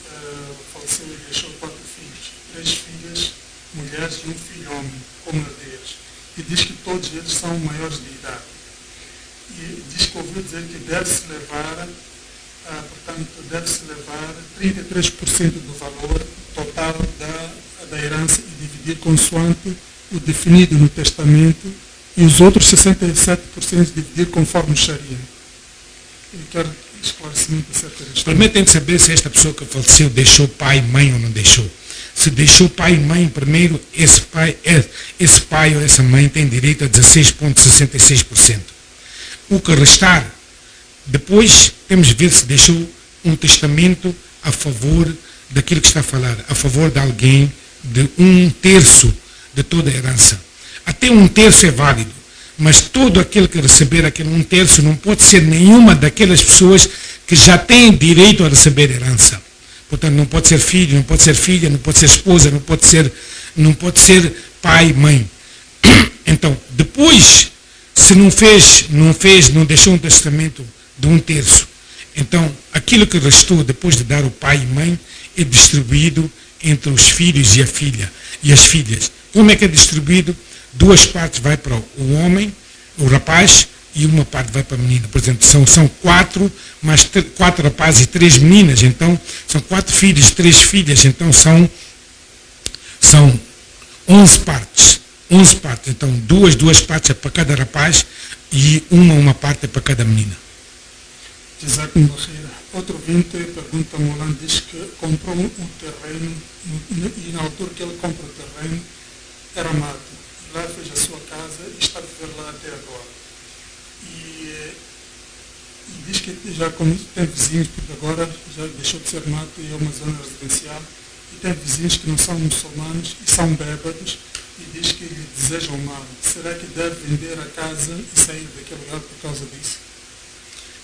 faleceu e deixou 4 filhos, 3 filhas mulheres e 1 filho homem, como herdeiros. E diz que todos eles são maiores de idade. E diz que ouviu dizer que deve-se levar, portanto, deve-se levar 33% do valor total da herança e dividir consoante o definido no testamento e os outros 67% dividir conforme o Sharia. Eu quero esclarecimento acerca disto. Primeiro tem de saber se esta pessoa que faleceu deixou pai e mãe ou não deixou. Se deixou pai e mãe, primeiro, esse pai ou essa mãe tem direito a 16,66%. O que restar, depois temos de ver se deixou um testamento a favor daquilo que está a falar, a favor de alguém, de 1/3 de toda a herança. Até 1/3 é válido, mas todo aquele que receber aquele 1/3 não pode ser nenhuma daquelas pessoas que já têm direito a receber herança. Portanto, não pode ser filho, não pode ser filha, não pode ser esposa, não pode ser pai, mãe. Então, depois, se não deixou um testamento de 1/3, então, aquilo que restou depois de dar o pai e mãe é distribuído entre os filhos e a filha e as filhas. Como é que é distribuído? 2 partes vai para o homem, o rapaz, e 1 parte vai para a menina. Por exemplo, são 4, mais 4 rapazes e 3 meninas, então são 4 filhos, 3 filhas, então são 11 partes. 11 partes, então 2 partes é para cada rapaz e uma parte é para cada menina. Outro ouvinte pergunta, Molan diz que comprou um terreno e na altura que ele compra o terreno era mato. Lá fez a sua casa e está a viver lá até agora. E diz que já tem vizinhos, porque agora já deixou de ser mato e é uma zona residencial, e tem vizinhos que não são muçulmanos e são bêbados e diz que lhe desejam mal. Será que deve vender a casa e sair daquele lugar por causa disso?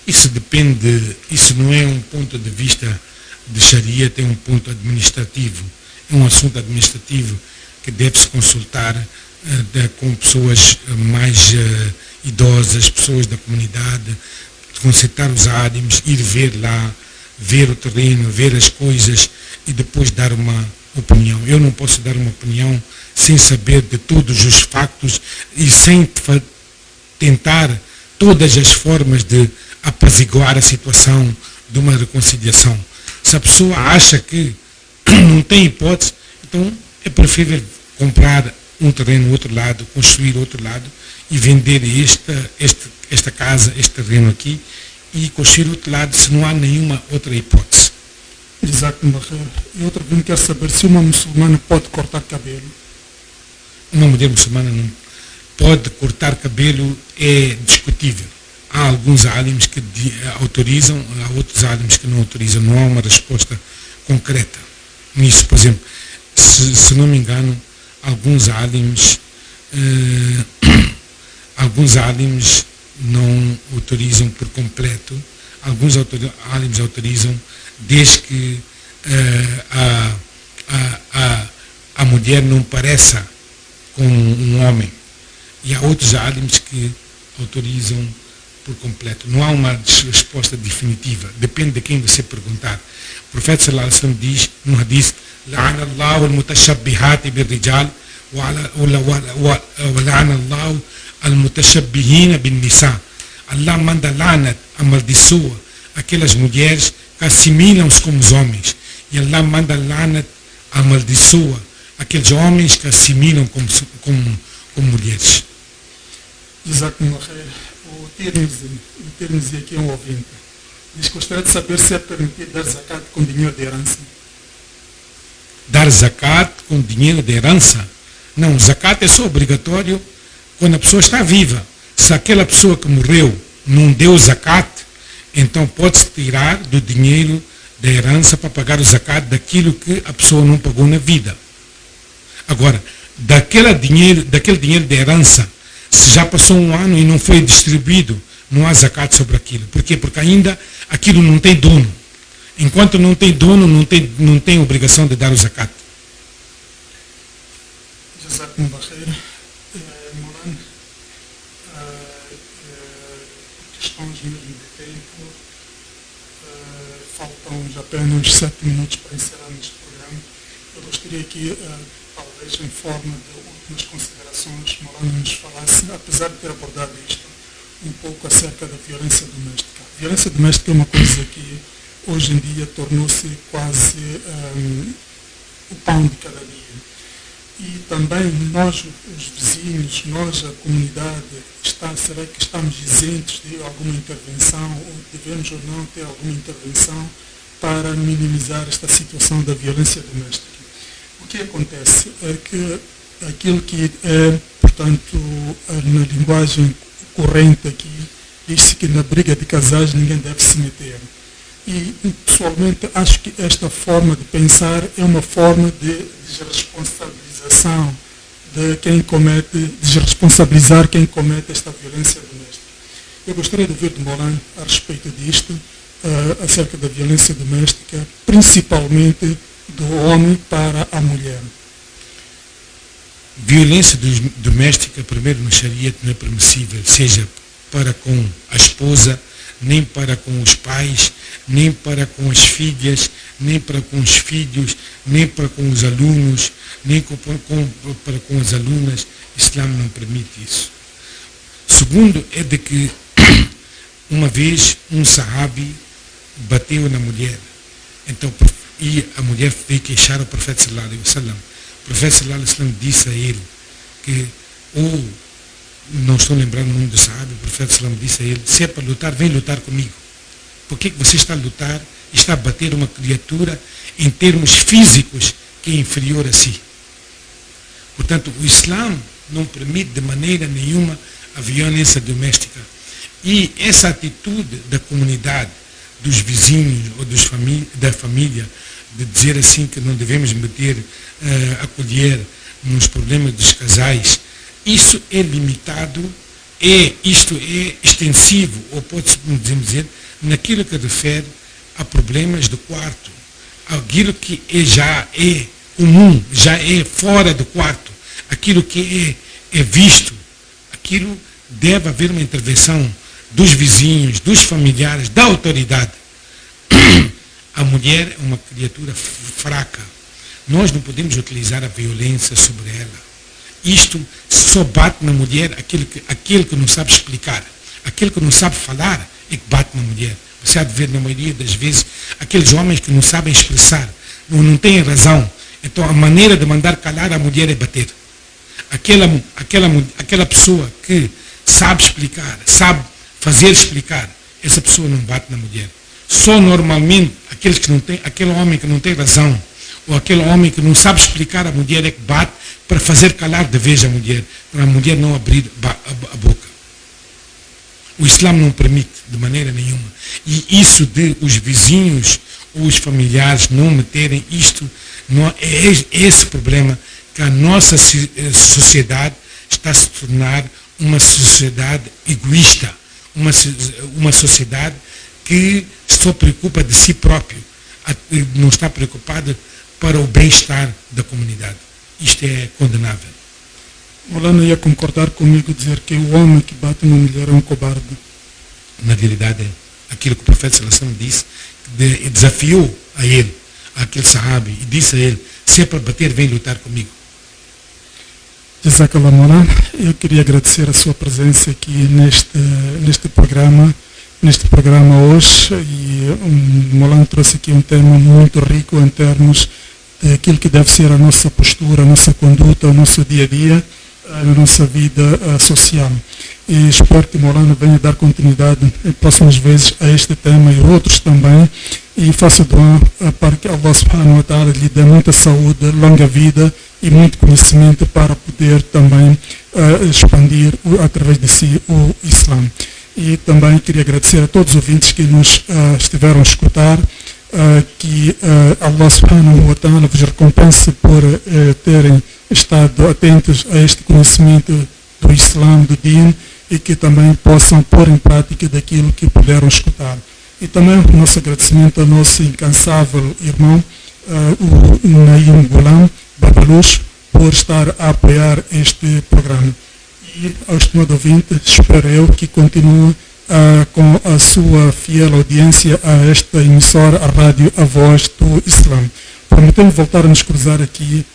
Isso depende, isso não é um ponto de vista de Sharia, tem um ponto administrativo. É um assunto administrativo que deve-se consultar com pessoas mais idosas, pessoas da comunidade, consultar os álims, ir ver lá, ver o terreno, ver as coisas e depois dar uma opinião. Eu não posso dar uma opinião sem saber de todos os factos e sem tentar todas as formas de apaziguar a situação de uma reconciliação. Se a pessoa acha que não tem hipótese, então é preferível comprar um terreno no outro lado, construir outro lado e vender esta casa, este terreno aqui e construir outro lado se não há nenhuma outra hipótese. Exato, e outro vez quer saber se uma muçulmana pode cortar cabelo. Uma mulher muçulmana não pode cortar cabelo, é discutível. Há alguns álims que autorizam, há outros álims que não autorizam. Não há uma resposta concreta nisso. Por exemplo, se não me engano, alguns álims não autorizam por completo. Alguns álims autorizam desde que a mulher não pareça com um homem. E há outros álims que autorizam por completo. Não há uma resposta definitiva. Depende de quem você perguntar. O profeta sallallahu alaihi wasallam diz no hadith: "La'ana Allahu al-mutashabbihat bir-rijal wa la'ana Allahu al-mutashabbihin bin-nisa." Allah manda la'nat, amaldiçoa aquelas mulheres que assimilam-se como os homens. E Allah manda la'nat, amaldiçoa aqueles homens que assimilam como mulheres. Jazakumullah khair. O Tirmizi aqui é um ouvinte. Diz que gostaria de saber se é permitido dar zakat com dinheiro de herança. Dar zakat com dinheiro de herança? Não, zakat é só obrigatório quando a pessoa está viva. Se aquela pessoa que morreu não deu zakat, então pode-se tirar do dinheiro da herança para pagar o zakat daquilo que a pessoa não pagou na vida. Agora, daquele dinheiro de herança, se já passou um ano e não foi distribuído, não há zakat sobre aquilo. Por quê? Porque ainda aquilo não tem dono. Enquanto não tem dono, não tem obrigação de dar o zakat. Jazakumullah khair. Molan, questões mesmo de tempo, faltam já apenas 7 minutos para encerrar este programa. Eu gostaria que, talvez em forma de últimas considerações, Molan nos falasse, apesar de ter abordado isto, um pouco acerca da violência doméstica. A violência doméstica é uma coisa que hoje em dia tornou-se quase o pão de cada dia. E também nós, os vizinhos, nós, a comunidade, será que estamos isentos de alguma intervenção, ou devemos ou não ter alguma intervenção para minimizar esta situação da violência doméstica? O que acontece é que aquilo que é, portanto, na linguagem corrente aqui, diz-se que na briga de casais ninguém deve se meter. E, pessoalmente, acho que esta forma de pensar é uma forma de desresponsabilização de quem comete, desresponsabilizar quem comete esta violência doméstica. Eu gostaria de ouvir de Molan a respeito disto, acerca da violência doméstica, principalmente do homem para a mulher. Violência doméstica, primeiro no Sharia, não é permissível, seja para com a esposa, nem para com os pais, nem para com as filhas, nem para com os filhos, nem para com os alunos, nem para com as alunas. O Islã não permite isso. Segundo é de que uma vez um sahabi bateu na mulher, então, e a mulher veio queixar ao profeta sallallahu alaihi wasallam. O profeta sallallahu alaihi wasallam disse a ele que, não estou lembrando o nome do sahabi, o profeta sallallahu alaihi wasallam disse a ele: se é para lutar, vem lutar comigo. Por que você está a lutar e está a bater uma criatura em termos físicos que é inferior a si? Portanto, o Islã não permite de maneira nenhuma a violência doméstica. E essa atitude da comunidade, dos vizinhos ou da família, de dizer assim que não devemos meter a colher nos problemas dos casais, isso é limitado, isto é extensivo, ou pode-se dizer, naquilo que refere a problemas do quarto, aquilo que já é comum, já é fora do quarto, aquilo que é visto, aquilo deve haver uma intervenção dos vizinhos, dos familiares, da autoridade. A mulher é uma criatura fraca. Nós não podemos utilizar a violência sobre ela. Isto só bate na mulher aquele que não sabe explicar. Aquele que não sabe falar é que bate na mulher. Você há de ver, na maioria das vezes, aqueles homens que não sabem expressar, não têm razão. Então a maneira de mandar calar a mulher é bater. Aquela pessoa que sabe explicar, sabe fazer explicar, essa pessoa não bate na mulher. Só normalmente aquele homem que não tem razão, ou aquele homem que não sabe explicar a mulher é que bate para fazer calar de vez a mulher, para a mulher não abrir a boca. O Islã não permite de maneira nenhuma. E isso de os vizinhos ou os familiares não meterem isto, é esse problema que a nossa sociedade está a se tornar uma sociedade egoísta, uma sociedade que só preocupa de si próprio, não está preocupada para o bem-estar da comunidade. Isto é condenável. Molan ia concordar comigo dizer que o homem que bate na mulher é um cobarde. na realidade, aquilo que o profeta Sallallahu disse, desafiou a ele, aquele sahabi, e disse a ele, se é para bater, vem lutar comigo. Jazakallah Molan, eu queria agradecer a sua presença aqui neste programa hoje, e Molan trouxe aqui um tema muito rico em termos daquilo que deve ser a nossa postura, a nossa conduta, o nosso dia a dia, na nossa vida social. E espero que Molan venha dar continuidade em próximas vezes a este tema e outros também, e faça doar para que Allah subhanahu wa ta'ala lhe dê muita saúde, longa vida e muito conhecimento para poder também expandir através de si o Islã. E também queria agradecer a todos os ouvintes que nos estiveram a escutar, que Allah subhanahu wa ta'ala vos recompense por terem estado atentos a este conhecimento do Islã, do Din, e que também possam pôr em prática daquilo que puderam escutar. E também o nosso agradecimento ao nosso incansável irmão, o Naim Gulam Babaluz, por estar a apoiar este programa. E ao estimado ouvinte, espero eu que continue com a sua fiel audiência a esta emissora, a rádio A Voz do Islã. Prometemos voltar a nos cruzar aqui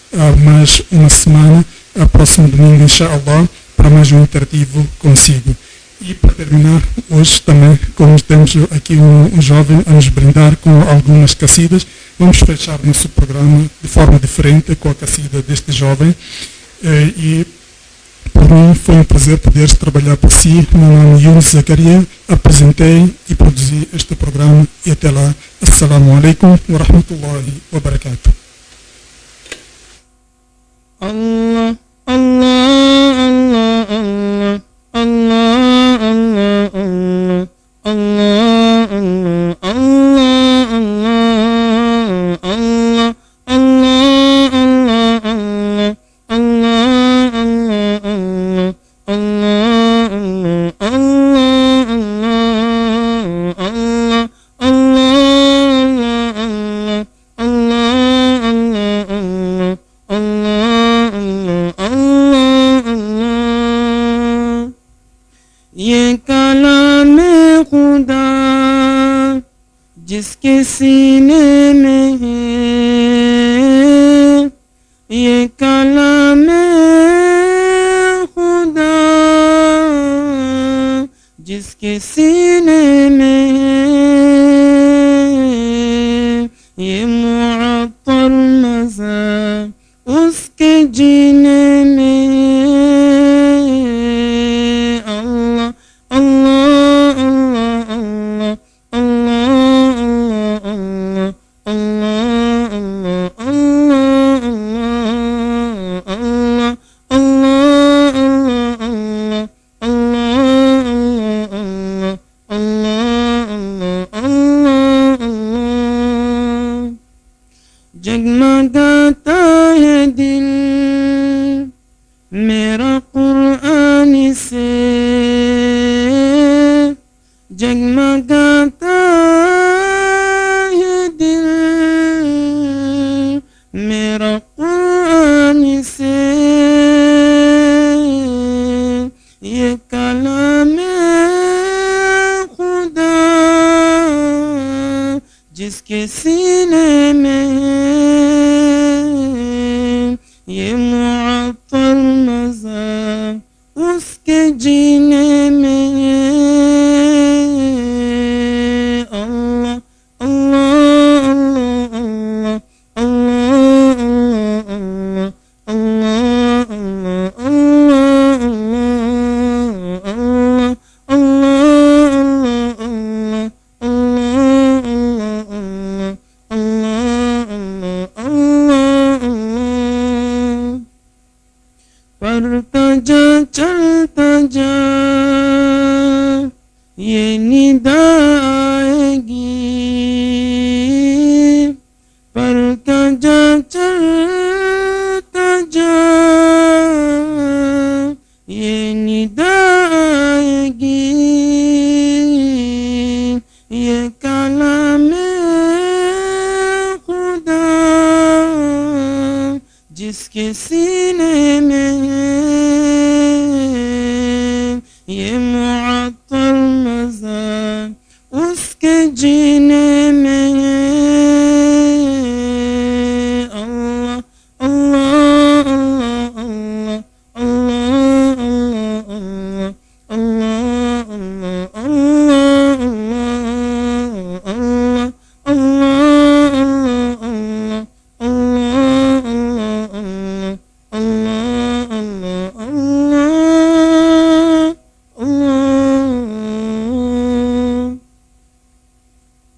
mais uma semana, próximo domingo, inshallah, para mais um interativo consigo. E para terminar, hoje também, como temos aqui um jovem a nos brindar com algumas cassidas, vamos fechar nosso programa de forma diferente com a cassida deste jovem. E por mim foi um prazer poder trabalhar por si. Meu nome é Yunus Zakaria, apresentei e produzi este programa, e até lá, assalamu alaikum wa rahmatullahi wa barakatuh. Allah, Allah, Allah, Allah, Allah, Allah, Allah, Allah, Allah, Allah, Allah, Allah, Allah, Allah, Allah, ये कलाम खुदा जिसके सीने में है, ये कलाम खुदा जिसके सीने में है, ये मुअत्तर मज़ा उसके जीने में है। जगमगाता है दिल मेरा कुरान से, जगमगाता है दिल मेरा कुरान से, ये कलाम खुदा जिसके सीने में ये मुअत्तर मज़ा उसके जीने में अल्लाह अल्लाह अल्लाह अल्लाह अल्लाह अल्लाह पढ़ता जा चलता जा ये निदा आएगी, पढ़ता जा चलता जा ये निदा आएगी, ये कलाम खुदा जिसके सीने में